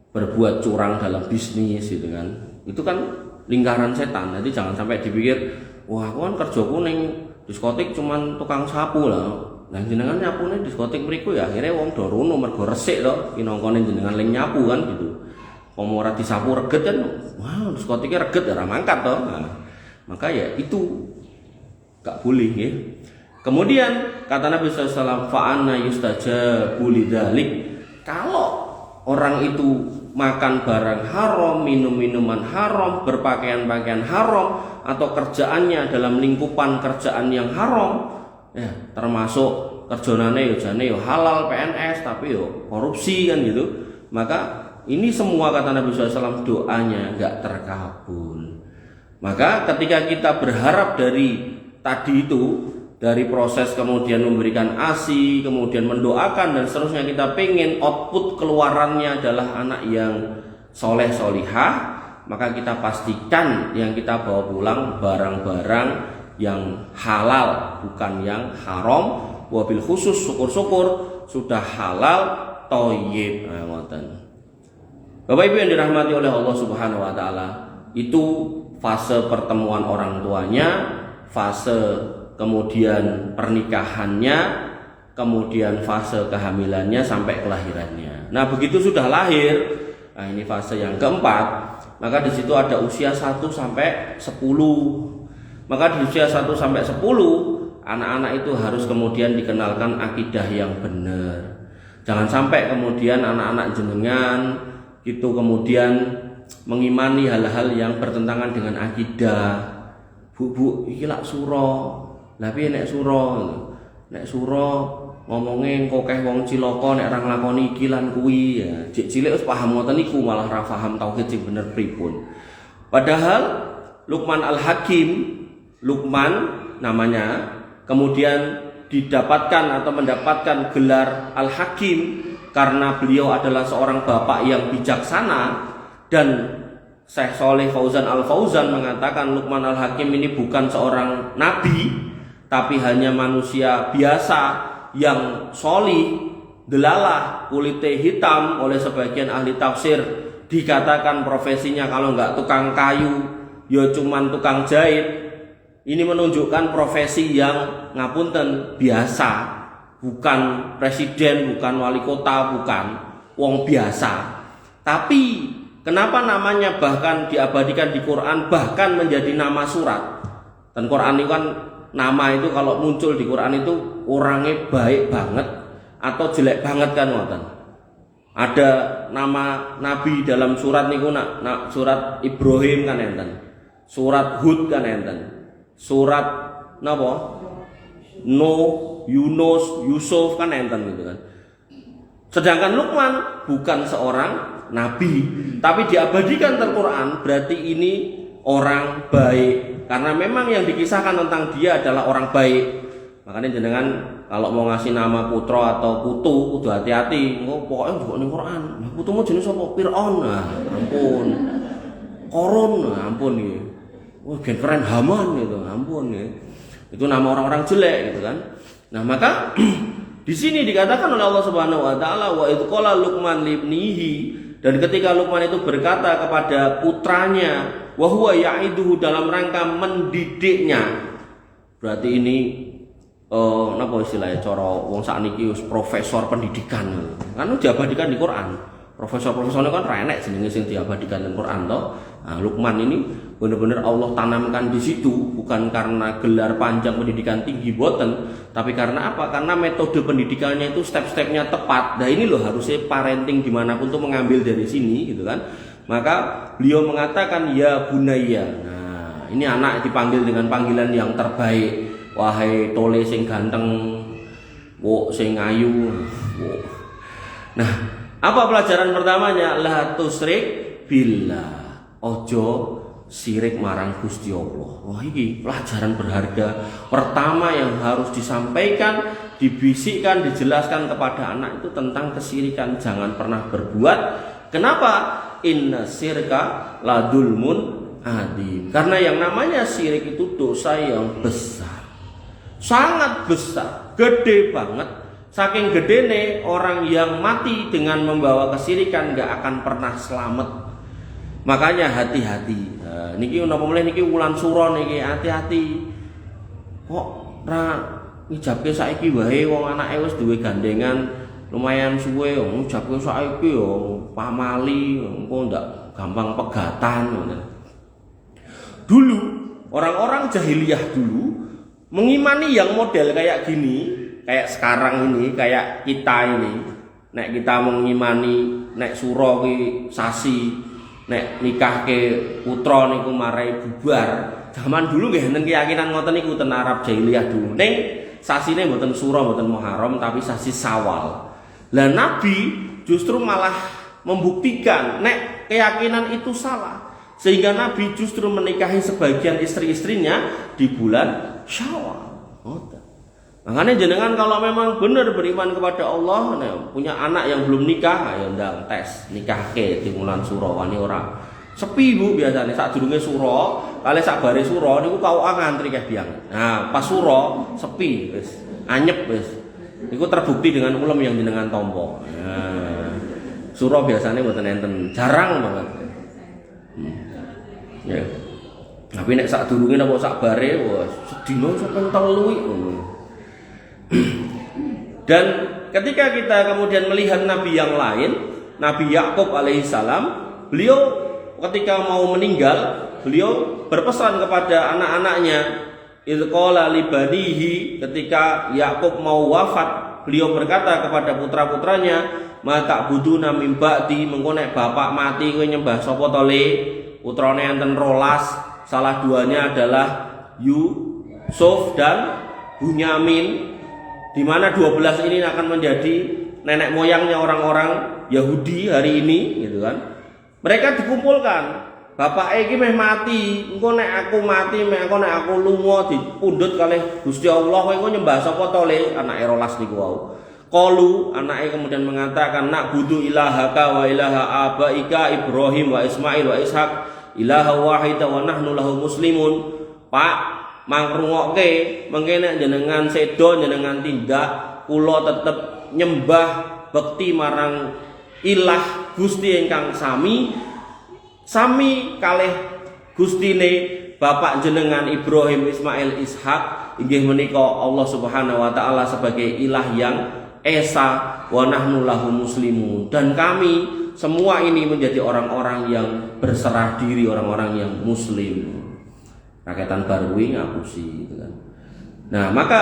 A: berbuat curang dalam bisnis gitu kan. Itu kan lingkaran setan. Jadi jangan sampai dipikir, wah aku kan kerjaku ning diskotik cuman tukang sapu lah. Lah jenengan nyapune diskotik mriku ya akhirnya wong do rono mergo resik to, pinangkane jenengan ling nyapu kan gitu. Pomo ora disapu reget kan, wah diskotiknya reget ora mangkat to. Nah, maka ya itu gak boleh ya. Kemudian kata Nabi SAW, fa'anna yustajabu lidzalik, kalau orang itu makan barang haram, minum minuman haram, berpakaian haram, atau kerjaannya dalam lingkupan kerjaan yang haram, ya termasuk kerjonane yo halal PNS tapi yo korupsi kan gitu, maka ini semua kata Nabi SAW doanya nggak terkabul. Maka ketika kita berharap dari tadi itu, dari proses kemudian memberikan ASI, kemudian mendoakan dan seterusnya, kita pengen output keluarannya adalah anak yang soleh solihah, maka kita pastikan yang kita bawa pulang barang-barang yang halal, bukan yang haram. Wabil khusus syukur-syukur sudah halal thayyib. Bapak Ibu yang dirahmati oleh Allah Subhanahu wa taala, itu fase pertemuan orang tuanya, fase kemudian pernikahannya, kemudian fase kehamilannya sampai kelahirannya. Nah, begitu sudah lahir, nah ini fase yang keempat, maka di situ ada usia 1 sampai 10. Maka di usia 1 sampai 10 anak-anak itu harus kemudian dikenalkan akidah yang benar. Jangan sampai kemudian anak-anak jenengan itu kemudian mengimani hal-hal yang bertentangan dengan akidah. Bu, iki lak sura. Lah piye nek sura? Nek sura ngomongin kokeh wong cilaka nek ora nglakoni iki lan kuwi ya. Jek cilik wis paham ngoten niku malah ora paham tauhid sing bener pripun. Padahal Luqman Al-Hakim, Luqman namanya, kemudian didapatkan atau mendapatkan gelar Al-Hakim karena beliau adalah seorang bapak yang bijaksana. Dan Syekh Shalih Fauzan Al-Fauzan mengatakan Luqman Al-Hakim ini bukan seorang nabi, tapi hanya manusia biasa yang solih, delalah, kulitnya hitam. Oleh sebagian ahli tafsir dikatakan profesinya kalau nggak tukang kayu, ya cuman tukang jahit. Ini menunjukkan profesi yang ngapunten biasa, bukan presiden, bukan wali kota, bukan wong biasa. Tapi kenapa namanya bahkan diabadikan di Quran, bahkan menjadi nama surat? Dan Quran itu kan nama itu kalau muncul di Quran itu orangnya baik banget atau jelek banget kan ngoten. Ada nama nabi dalam surat niku nak surat Ibrahim kan enten. Surat Hud kan enten. Surat napa? Nuh, Yunus, Yusuf kan enten gitu kan. Sedangkan Luqman bukan seorang nabi, tapi diabadikan Al-Quran, berarti ini orang baik. Karena memang yang dikisahkan tentang dia adalah orang baik. Makanya jenengan kalau mau ngasih nama putra atau putu kudu hati-hati. Engko pokoknya juga ning Quran. Nah, putumu jenis apa? Fir'aun. Nah, ampun. Korun, nah, ampun iki. Wah, gen keren Haman gitu. Ampun ya. Itu nama orang-orang jelek gitu kan. Nah, maka di sini dikatakan oleh Allah Subhanahu wa taala wa idz qala Luqman libnihi, dan ketika Luqman itu berkata kepada putranya, wa huwa ya'iduhu, dalam rangka mendidiknya. Berarti ini napa istilahnya cara wong sakniki wis profesor pendidikan. Kan diabadikan di Quran. Profesor-profesornya kan ra enek jenenge sing diabadikan di Quran toh. Nah, Luqman ini benar-benar Allah tanamkan di situ, bukan karena gelar panjang pendidikan tinggi boten, tapi karena apa? Karena metode pendidikannya itu step-stepnya tepat. Nah ini loh harusnya parenting dimanapun tuh mengambil dari sini gitu kan. Maka beliau mengatakan ya bunaya. Nah ini anak dipanggil dengan panggilan yang terbaik. Wahai tole sing ganteng, wo sing ayu. Wo. Nah apa pelajaran pertamanya? La tusrik billah. Ojo sirik marang Gusti Allah. Wah ini pelajaran berharga pertama yang harus disampaikan, dibisikkan, dijelaskan kepada anak itu tentang kesirikan. Jangan pernah berbuat. Kenapa? Inna sirka ladulmun adim. Karena yang namanya sirik itu dosa yang besar, sangat besar, gede banget. Saking gede nih orang yang mati dengan membawa kesirikan gak akan pernah selamat. Makanya hati-hati. Niki napa mulih niki wulan sura niki hati-hati. Kok ra ngijabke saiki wae wong anake wis duwe gandengan lumayan suwe, ngijabke saiki yo pamali, engko ndak gampang pegatan ngoten. Dulu orang-orang jahiliyah dulu mengimani yang model kayak gini, kayak sekarang ini, kayak kita ini. Nek kita mengimani nek sura ki sasi, nek nikah ke putra niku marai bubar. Zaman dulu nggih enten keyakinan ngoten niku ten Arab jahiliyah dulu. Ning sasine mboten sura mboten Muharram tapi sasi Syawal. Lah Nabi justru malah membuktikan nek keyakinan itu salah. Sehingga Nabi justru menikahi sebagian istri-istrinya di bulan Syawal. Makanya jenengan kalau memang benar beriman kepada Allah, nah, punya anak yang belum nikah, ayo ndang tes nikah ke di bulan suro wani ora. Sepi Bu biasanya saat durunge suro, kali sak bare suro niku KUA ngantri kabeh biang. Nah, pas suro sepi wis, anyep wis. Niku terbukti dengan ulem yang jenengan tompo. Nah, suro biasanya mboten enten, jarang banget. Ya. Tapi nek sak durunge napa sak bare wis sedina sampe 3 Dan ketika kita kemudian melihat nabi yang lain, Nabi Yakub alaihissalam, beliau ketika mau meninggal, beliau berpesan kepada anak-anaknya, idh qala li banihi, ketika Yakub mau wafat, beliau berkata kepada putra-putranya, ma ta'buduna min ba'di, mengko nek bapak mati kowe nyembah sapa to le? Putrane enten 12, salah duanya adalah Yusuf dan Bunyamin, di mana 12 ini akan menjadi nenek moyangnya orang-orang Yahudi hari ini, gitu kan. Mereka dikumpulkan. Bapak iki meh mati, engko nek aku mati, nek aku lunga dipundhut kalih Gusti Allah, kowe engko nyembah sapa to le? Anake 12 niku wau. Qalu, anake kemudian mengatakan, nak budu ilahaka wa ilaha abaika Ibrahim wa Ismail wa Ishaq ilaha wahida wa nahnu lahu muslimun. Pak, mangrungokke mengke nek jenengan sedo jenengan tindak, kula tetep nyembah bekti marang ilah Gusti ingkang sami kalih gustine bapak jenengan Ibrahim, Ismail, Ishak, inggih menika Allah Subhanahu wa taala sebagai ilah yang esa, wa nahnu lahu muslimun, dan kami semua ini menjadi orang-orang yang berserah diri, orang-orang yang muslim. Rakyatan Barui ngapusi gitu kan. Nah, maka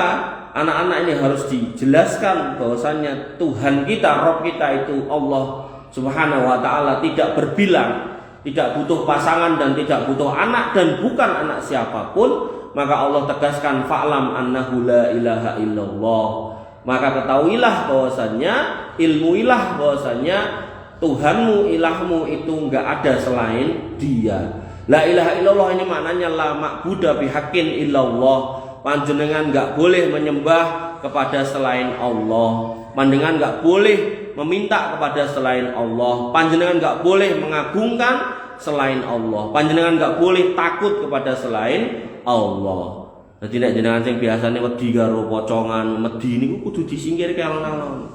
A: anak-anak ini harus dijelaskan bahwasannya Tuhan kita, Rabb kita itu Allah Subhanahu wa taala tidak berbilang, tidak butuh pasangan dan tidak butuh anak dan bukan anak siapapun. Maka Allah tegaskan fa'lam annahu la ilaha illallah. Maka ketahuilah bahwasannya, ilmuilah bahwasannya Tuhanmu, ilahmu itu enggak ada selain Dia. La ilaha illallah ini maknanya la ma'budu bihaqqin illallah. Panjenengan enggak boleh menyembah kepada selain Allah. Panjenengan enggak boleh meminta kepada selain Allah. Panjenengan enggak boleh mengagungkan selain Allah. Panjenengan enggak boleh takut kepada selain Allah. Jadi nek jenengan sing biasane wedi karo pocongan, medhi niku kudu disingkirke alon-alon.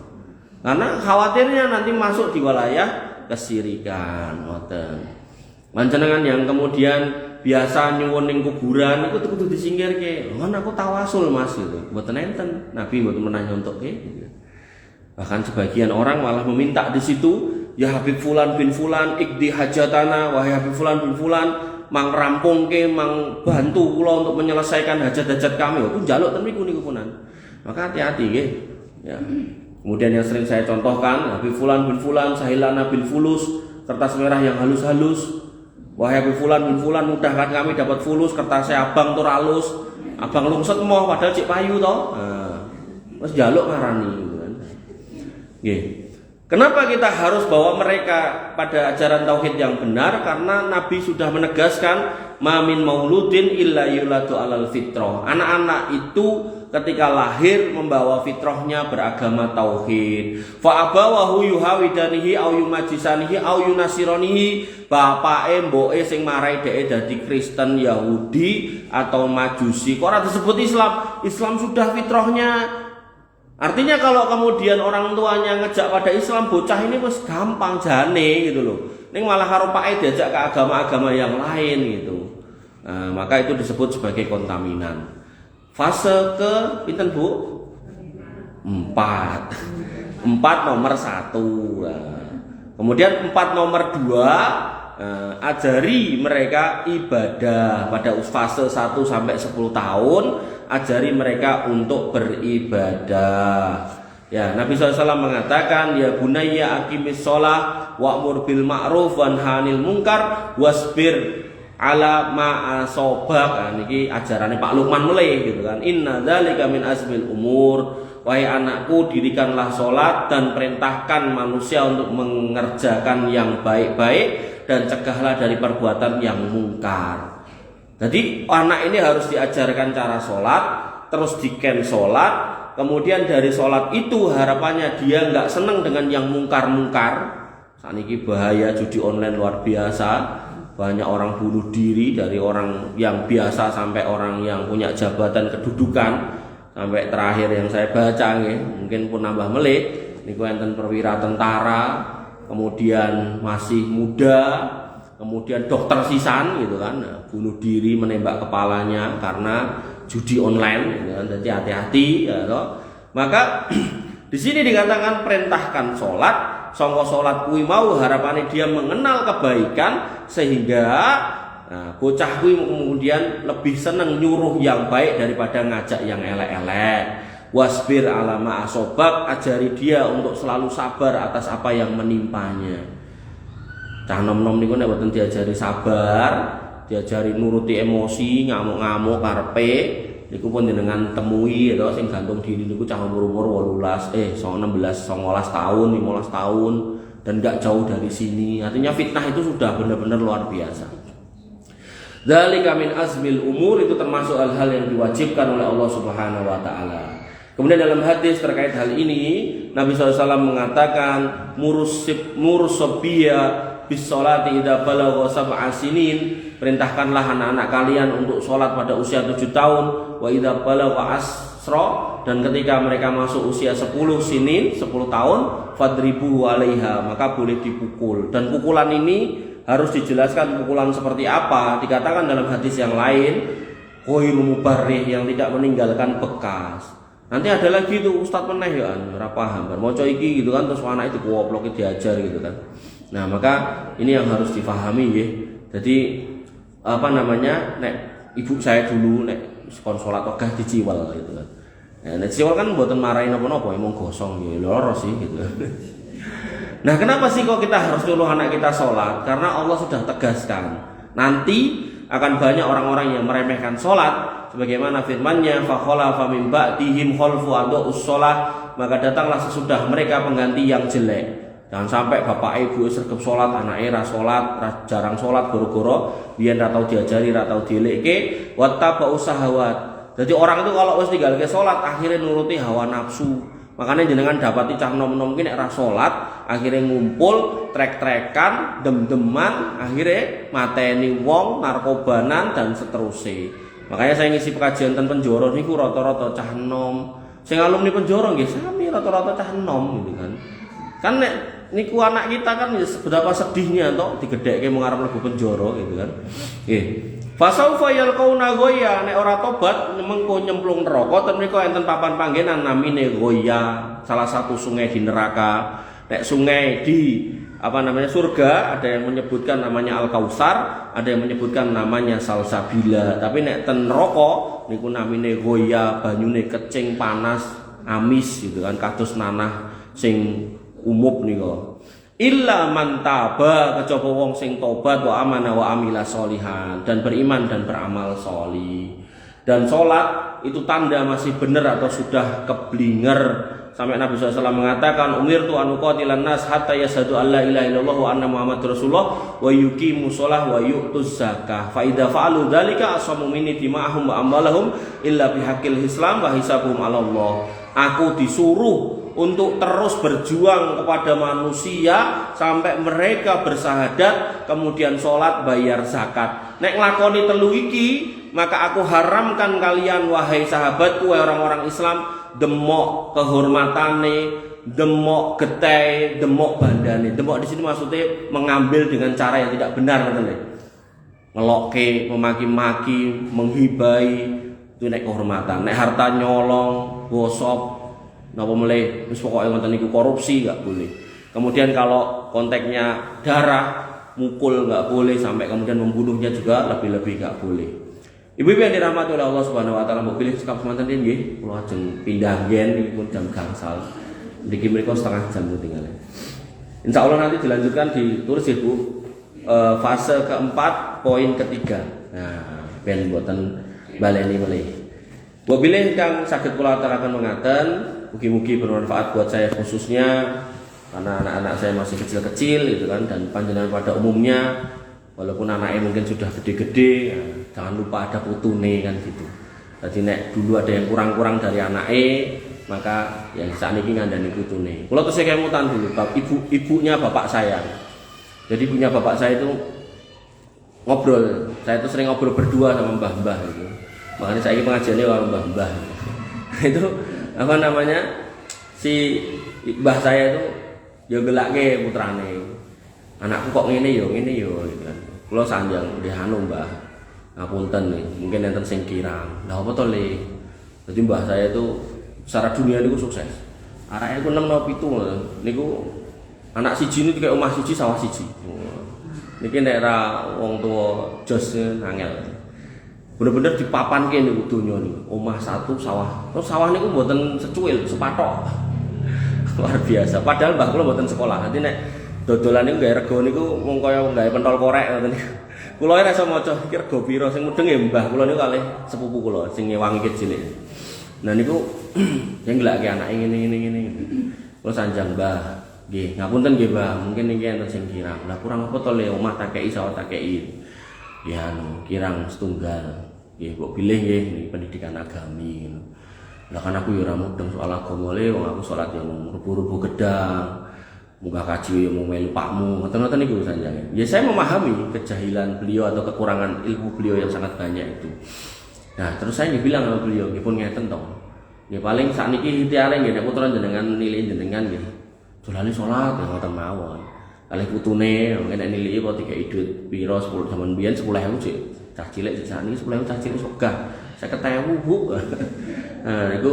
A: Karena khawatirnya nanti masuk di wilayah kesyirikan, ngoten. Panjenengan yang kemudian biasa nyuwun ning kuburan niku kudu disingkirke. Lha aku tawasul Mas gitu. Mboten enten, Nabi mboten pernah nyontokke gitu. Bahkan sebagian orang malah meminta di situ, ya Habib Fulan bin Fulan ikdi hajatana, wahai Habib Fulan bin Fulan, mang rampungke, mang bantu kula untuk menyelesaikan hajat-hajat kami. Aku njaluk ten niku punan. Maka hati-hati nggih. Ya. Kemudian yang sering saya contohkan, Habib Fulan bin Fulan, sahilana bil fulus, kertas merah yang halus-halus. Wahai Habib Fulan bin Fulan, mudahkan kami dapat fulus, kertasnya abang tur halus. Abang lungset moh padahal cik payu to. Nah, wis njaluk ngarani gitu kan. Nggih. Kenapa kita harus bawa mereka pada ajaran tauhid yang benar? Karena Nabi sudah menegaskan mamin mauludin illa yuladu alal fitrah. Anak-anak itu ketika lahir membawa fitrahnya beragama tauhid. Fa abawahu yuhawidanihi au yumajisanihi au yunasironihi. Bapake mboke sing marai dhek dadi Kristen, Yahudi atau Majusi. Kok ora disebut Islam? Islam sudah fitrahnya. Artinya kalau kemudian orang tuanya ngejak pada Islam, bocah ini wis gampang jane gitu loh. Ning malah karo pake diajak ke agama-agama yang lain gitu. Nah, maka itu disebut sebagai kontaminan. Fase ke pinten Bu? 4. 4 nomor 1. Nah, kemudian 4 nomor 2, ajari mereka ibadah pada fase 1 sampai 10 tahun. Ajari mereka untuk beribadah. Ya, Nabi SAW mengatakan, ya bunayya aqimis sholah wa'mur bil ma'ruf wanhanil munkar wasbir ala ma asobak. Nah, niki ajarannya Pak Lukman mulai gitu kan. Inna dzalika min azmil umur. Wahai anakku, dirikanlah sholat dan perintahkan manusia untuk mengerjakan yang baik-baik dan cegahlah dari perbuatan yang mungkar. Jadi anak ini harus diajarkan cara sholat, terus diken sholat, kemudian dari sholat itu harapannya dia nggak seneng dengan yang mungkar-mungkar. Saat ini bahaya judi online luar biasa, banyak orang bunuh diri dari orang yang biasa sampai orang yang punya jabatan kedudukan, sampai terakhir yang saya baca, mungkin pun nambah melek, niku enten perwira tentara, kemudian masih muda. Kemudian dokter sisan gitu kan, bunuh diri menembak kepalanya karena judi online gitu kan. Jadi hati-hati ya toh. Maka di sini dikatakan perintahkan sholat sangka salat kuwi mau harapane dia mengenal kebaikan sehingga bocah kuwi kemudian lebih seneng nyuruh yang baik daripada ngajak yang elek-elek. Wasbir alama asobak, ajari dia untuk selalu sabar atas apa yang menimpanya. Cah nom-nom niku nek boten diajari sabar, diajari nuruti emosi, ngamuk-ngamuk karepe, niku pun jenengan temui ya sing gantung diri niku cah umur 16 tahun, 15 tahun dan enggak jauh dari sini. Artinya fitnah itu sudah benar-benar luar biasa. Dzalika min azmil umur, itu termasuk hal-hal yang diwajibkan oleh Allah Subhanahu wa taala. Kemudian dalam hadis terkait hal ini Nabi SAW mengatakan murusabbiya bis sholati idza balagha sab'a sinin, perintahkanlah anak-anak kalian untuk sholat pada usia 7 tahun, wa idza balagha asra, dan ketika mereka masuk usia 10 tahun, fadribu 'alaiha, maka boleh dipukul. Dan pukulan ini harus dijelaskan pukulan seperti apa. Dikatakan dalam hadis yang lain, ghairu mubarrih, yang tidak meninggalkan bekas. Nanti ada lagi tuh ustadz meneh ya ora paham bar maca iki gitu kan, terus anak itu kuoplok diajar gitu kan. Nah, maka ini yang harus difahami nggih. Jadi apa namanya, nek ibu saya dulu nek kon salat wegah diciwel gitu kan. Nek diciwel kan mboten marahin napa-napa, emang gosong ya loro sih gitu. Nah, kenapa sih kok kita harus nyuruh anak kita sholat? Karena Allah sudah tegaskan nanti akan banyak orang-orang yang meremehkan sholat, sebagaimana firman-Nya, fa khalafa min ba'dihim khalfu adaa'us shalah, maka datanglah sesudah mereka pengganti yang jelek. Jangan sampai bapak ibu sergep sholat, anaknya ra sholat, jarang sholat, goro-goro biyen ra tau diajari, ra tau dielekke, wattaba'u syahawat. Jadi orang itu kalau wis tinggalke sholat akhirnya nuruti hawa nafsu. Makanya jenengan dapati cah nom-nom ki nek ra salat, akhirnya ngumpul, trek-trekan, dem-deman, akhirnya mateni wong, narkobanan dan seterusnya. Makanya saya ngisi pengajian ten penjara niku rata-rata cah nom. Sing alumni penjara nggih sami rata-rata cah nom gitu kan. Kan nek niku anak kita kan seberapa sedihnya toh digedhekke mung arep mlebu penjara gitu kan. Nggih. Fasaufa yalqauna ghayya, nek ora tobat mengko nyemplung neraka, ten niku enten papan panggenan namine Ghayya, salah satu sungai di neraka. Nek sungai di surga ada yang menyebutkan namanya Al-Kautsar, ada yang menyebutkan namanya Salsabila. Tapi nek ten neraka niku namine Ghayya, banyune kecing, panas, amis gitu kan, kados nanah sing umup niku. Illa man taba, kejaba wong sing tobat, wa amana wa amila sholihan, dan beriman dan beramal sholih. Dan sholat itu tanda masih benar atau sudah keblinger. Sampai Nabi SAW mengatakan, umirtu an uqatilan nas hatta yashhadu an la ilaha illallah wa anna muhammadar rasulullah wa yuqimu shalah wa yu'tuz zakah. Fa idza fa'alu dzalika asamu minni dima'ahum wa amwalahum illa bihaqqil islam wa hisabuhum 'ala Allah. Aku disuruh untuk terus berjuang kepada manusia sampai mereka bersahadat, kemudian sholat, bayar zakat. Nek nglakoni telu iki, maka aku haramkan kalian wahai sahabatku, wahai orang-orang Islam, demok kehormatane, demok getih, demok bandane. Demok di sini maksudnya mengambil dengan cara yang tidak benar, ngelokke, memaki-maki, menghibai, itu nek kehormatan. Nek harta nyolong, gosok, napa mulai wis pokoke ngoten niku korupsi enggak boleh. Kemudian kalau konteksnya darah, mukul enggak boleh, sampai kemudian membunuhnya juga lebih-lebih enggak boleh. Ibu-ibu yang dirahmati oleh Allah Subhanahu wa taala, mbok pilih sekap semanten nggih, kula ajeng pindah gen iki pun jam gangsal. Niki mriku setengah jam ketinggalan. Insyaallah nanti dilanjutkan ditulis Ibu fase keempat poin ketiga. Nah, ben mboten baleni melih. Mbok pilih kang saged kula aturaken mengaten, mugi-mugi bermanfaat buat saya khususnya karena anak-anak saya masih kecil-kecil gitu kan, dan panjenengan pada umumnya walaupun anaknya mungkin sudah gede-gede ya, jangan lupa ada putune kan gitu. Jadi nek dulu ada yang kurang-kurang dari anaknya, maka yang saat ini ngandani putune. Kula terus kemutan dulu ibunya bapak saya. Jadi punya bapak saya itu ngobrol, saya itu sering ngobrol berdua sama mbah-mbah gitu. Makanya saya ini pengajiannya orang mbah-mbah. Itu apa namanya, si mbah saya itu ya gelake putrane, anakku kok ngene yo gitu kan. Kula sanjang nggih anu mbah, ngapunten nih, mungkin enten sing kirang. Lah apa to Le? Jadi mbah saya itu secara dunia niku sukses. Arake niku 6 7 niku Anak siji ini kayak omah siji sawah siji. Niki nek ra wong tuwa jos angel. Bener-bener dipapanke niku donya niku. Omah satu sawah. Terus sawah niku mboten secuil, sepatok. Luar biasa. Padahal mbah kula mboten sekolah. Nanti nek dodolan niku gawe rego niku mung kaya gawe pentol korek ngoten niku. Kula ora iso maca iki rego pira sing mudeng ya mbah kula niku kalih sepupu kula sing ngewangi cilik. Nah niku sing nglake anake ngene. Kula sanjang mbah. Nggih, ngapunten nggih, Mbah. Mungkin niki enten sing kirang. Lah kurang apa to le omah tak kei sawah tak kei. Ya kirang setunggal. Nggih, kok pilih nggih niki pendidikan agami ngono. Lah kan aku ya ora mudeng soal agama le wong aku salat ya rubuh-rubuh gedang. Muga kaji ya mau melu pakmu. Ngoten-ngoten niku sanjang. Ya saya memahami kejahilan beliau atau kekurangan ilmu beliau yang sangat banyak itu. Nah, terus saya bilang sama beliau, nggih pun ngeten to. Nggih paling sakniki ikhtiare nggih nek putra jenengan nilai jenengan nggih. Dolane salat ya ngoten mawon. Kalih putune nek nilai kok dikeki dhuwit pira 10 zaman biyen 10.000 sik. Cah cilik sakniki 10.000 cah cilik sogah. 50.000 Bu. Nah niku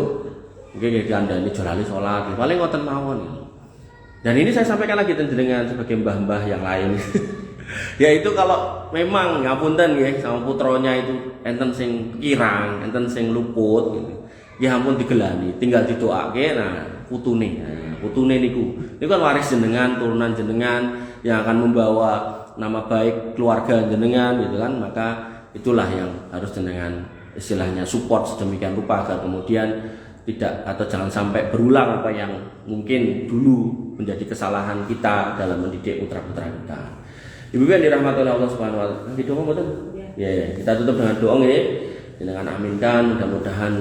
A: nggih kandhane dolane salat. Paling ngoten mawon. Dan ini saya sampaikan lagi dengan sebagai mbah-mbah yang lain. Yaitu kalau memang ngapunten nggih sama putranya itu enten sing kirang, enten sing luput gitu. Ya ampun digelani, tinggal didoake nah putune. Putune niku kan waris jenengan, turunan jenengan yang akan membawa nama baik keluarga jenengan gitu kan, maka itulah yang harus jenengan istilahnya support sedemikian rupa agar kemudian tidak atau jangan sampai berulang apa yang mungkin dulu menjadi kesalahan kita dalam mendidik putra-putra kita. Ibu yang dirahmati oleh Allah Subhanahu wa taala. Doa mboten? Ya, kita tutup dengan doa nggih. Jenengan aminkan mudah-mudahan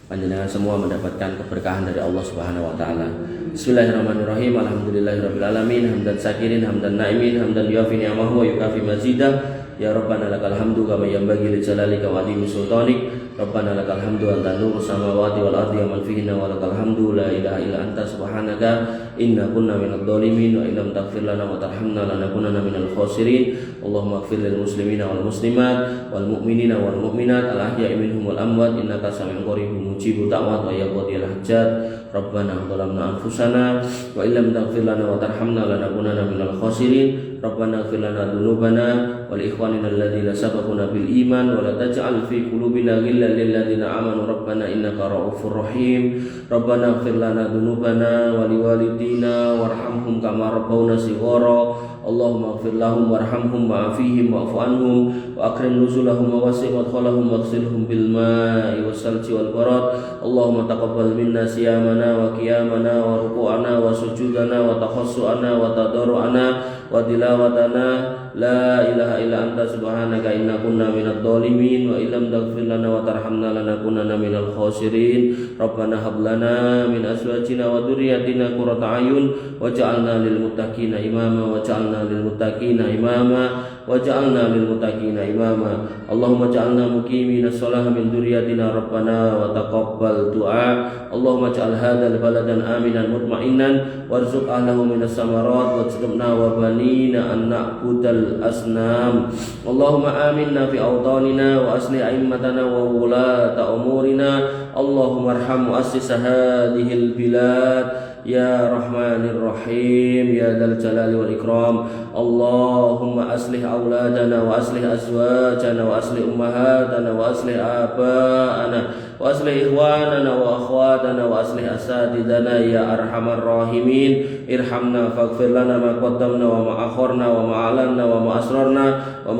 A: panjenengan semua mendapatkan keberkahan dari Allah Subhanahu wa taala. Bismillahirrahmanirrahim. Alhamdulillahirabbil alamin. Hamdan syakirin, hamdan naimin, hamdan yuafi ni'amahu wa yukafi mazidah. Ya Rabbana lakal hamdu kama yanbaghi li jalalika wa azimi sultanik. Rabbana lakal hamdu anta nurus samawati wal ardi wa man fihinna wa lakal hamdu la ilaha illa anta subhanaka inna kunna minadh dhalimin wa illam taghfir lana wa tarhamna lanakunanna minal khasirin. Allahumma ighfir lil muslimina wal muslimat wal mu'minina wal mu'minat al ahya'i minhum wal amwat innaka sami'un qaribun mujibud da'wat wa yaqdil hajat. Rabbana dhalamna anfusana wa illam taghfir lana wa tarhamna lanakunanna minal khasirin. Rabbana ighfir lana dzunubana wal ikhwanina alladziina sabaquna bil iman wa la taj'al fi qulubina ghillan lil ladzina amanu rabbana innaka ra'ufur rahim. Rabbana ighfir lana dzunubana wa liwalidina warhamhum kama rabbawna shighara. Allahumma ighfir lahum warhamhum wa'afihim wa'fu anhum wa akrim nuzulahum wa wasi' madkhalahum waghsilhum bil ma'i wassalji wal barad. Allahumma taqabbal minna siyamana wa qiyamana wa ruku'ana wa sujudana wa takhassu'ana wa tadarru'ana wa tilawatana. La ilaha illa anta subhanaka inna kunna minadh dhalimin wa illam taghfir lana wa tarhamna lanakunanna minal khasirin. Rabbana hab lana min azwajina wa dhurriyyatina qurrata a'yun waj'alna lil muttaqina imama waj'alna lil muttaqina imama waj'alna lil muttaqina imama. Allahumma ja'alna muqimina shalah min dhurriyyatina rabbana wa taqabbal du'a. Allahumma ja'al hadzal baladan aminan mutma'innan warzuq ahlahu minas samarat waj'alna wa banina an na'budal asnam. Allahumma aminna fi awtanina wa aslih a'immatana wa wulata umurina. Allahumma arham mu'assis hadhil bilad ya rahmanir rahim ya dzal jalali wal ikram. Allahumma aslih auladana wa aslih azwajana wa aslih ummahatana wa aslih aba'ana wa aslih ikhwanana wa akhwatana wa aslih asatidana ya arhamar rahimin. Irhamna faghfir lana ma qaddamna wa ma akharna wa ma alanna wa ma asrarna wa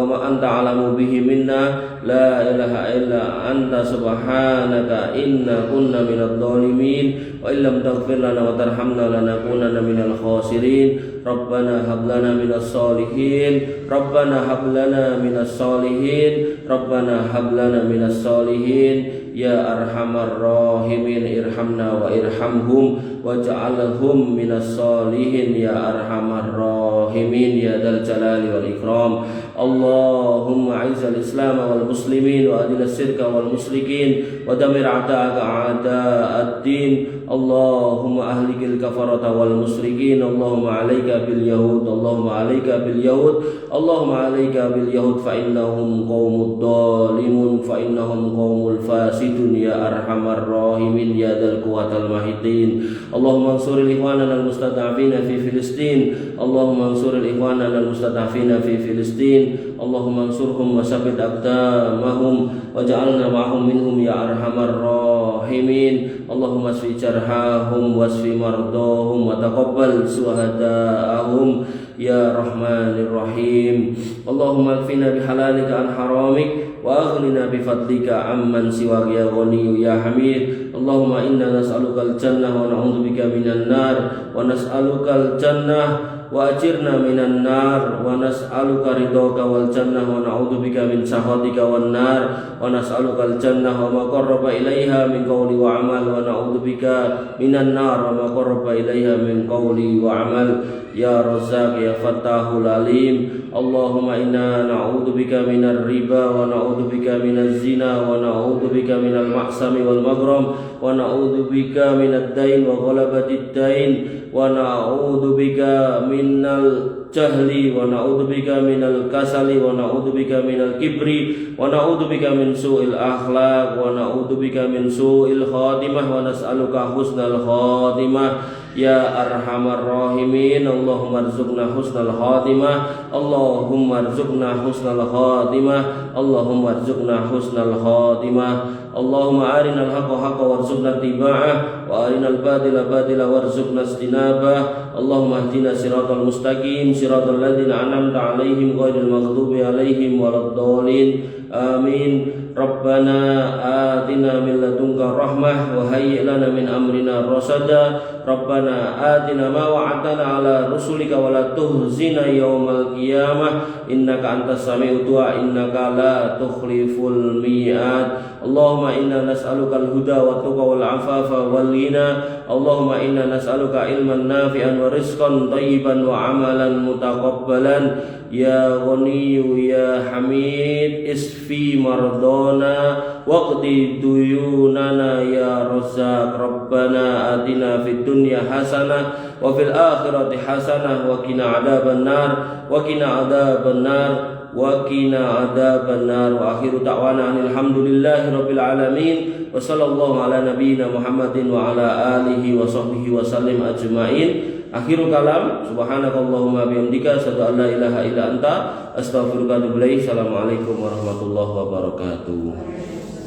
A: ma anta alamu bihi minna. La ilaha illa anta subhanaka inna kunna minadh dhalimin wa illam taghfir lana wa tarhamna lanakunanna minal khasirin. Rabbana hab lana minas solihin. Rabbana hab lana minas solihin. Rabbana hab lana minas solihin. Ya arhamar rahimin irhamna wa irhamhum waj'alhum minas solihin ya arhamar rahimin ya dzal jalali wal ikram. اللهم أعز الإسلام والمسلمين وأذل الشرك والمشركين ودمر أعداءك أعداء الدين اللهم أهلك الكفرة والمشركين اللهم عليك باليهود اللهم عليك باليهود اللهم عليك باليهود فإنهم قوم الظالمون فإنهم قوم الفاسدون يا أرحم الراحمين يا ذا القوة المحيطين اللهم انصر إخواننا المستضعفين في فلسطين اللهم انصر إخواننا المستضعفين في فلسطين اللهم انصرهم وثبت أقدامهم واجعلنا معهم منهم يا أرحم الراحمين اللهم اشف جرحاهم واشف مرضاهم وتقبل شهداءهم يا رحمن الرحيم اللهم اكفنا بحلالك عن حرامك وأغننا بفضلك عمن سواك يا غني يا حميد اللهم إنا نسألك الجنة ونعوذ بك من النار ونسألك الجنة وأجرنا من النار ونسألك رضاك والجنة ونعوذ بك من سخطك والنار ونسألك الجنة وما قرب إليها من قول وعمل ونعوذ بك من النار وما قرب إليها من قول وعمل يا رزاق يا فتاح العليم اللهم إنا نعوذ بك من الربا ونعوذ بك من الزنا ونعوذ بك من المعصم والمغرم ونعوذ بك من الدين وغلبة الدين ونعوذ بك من الجهل ونعوذ بك من الكسل ونعوذ بك من الكبر ونعوذ بك من سوء الأخلاق ونعوذ بك من سوء الخاتمة ونسألك حسن الخاتمة يا أرحم الراحمين اللهم ارزقنا حسن الخاتمة اللهم ارزقنا حسن الخاتمة اللهم ارزقنا حسن الخاتمة اللهم أرنا الحق حقا وارزقنا اتباعه وأرنا الباطل باطلا وارزقنا اجتنابه اللهم اهدنا صراط المستقيم صراط الذين أنعمت عليهم غير المغضوب عليهم ولا الضالين آمين ربنا آتنا من لدنك رحمة وهيئ لنا من أمرنا رشدا ربنا آتنا ما وعدتنا على رسلك ولا تخزنا يوم القيامة إنك أنت السميع الدعاء إنك لا تخلف الميعاد اللهم إنا نسألك الهدى والتقى والعفاف والغنى اللهم إنا نسألك علما نافعا ورزقا طيبا وعملا متقبلا يا غني يا حميد اشفي مرضانا واقضي ديوننا يا رزاق ربنا آتنا في الدنيا حسنة وفي الآخرة حسنة وقنا عذاب النار وقنا عذاب النار وقنا عذاب النار وآخر دعوانا الحمد لله رب العالمين وصلى الله على نبينا محمد وعلى آله وصحبه وسلم أجمعين. Akhirul kalam, subhanakallahumma bihamdika asyhadu an la ilaha illa anta astaghfiruka wa atubu ilaik. Assalamualaikum warahmatullahi wabarakatuh.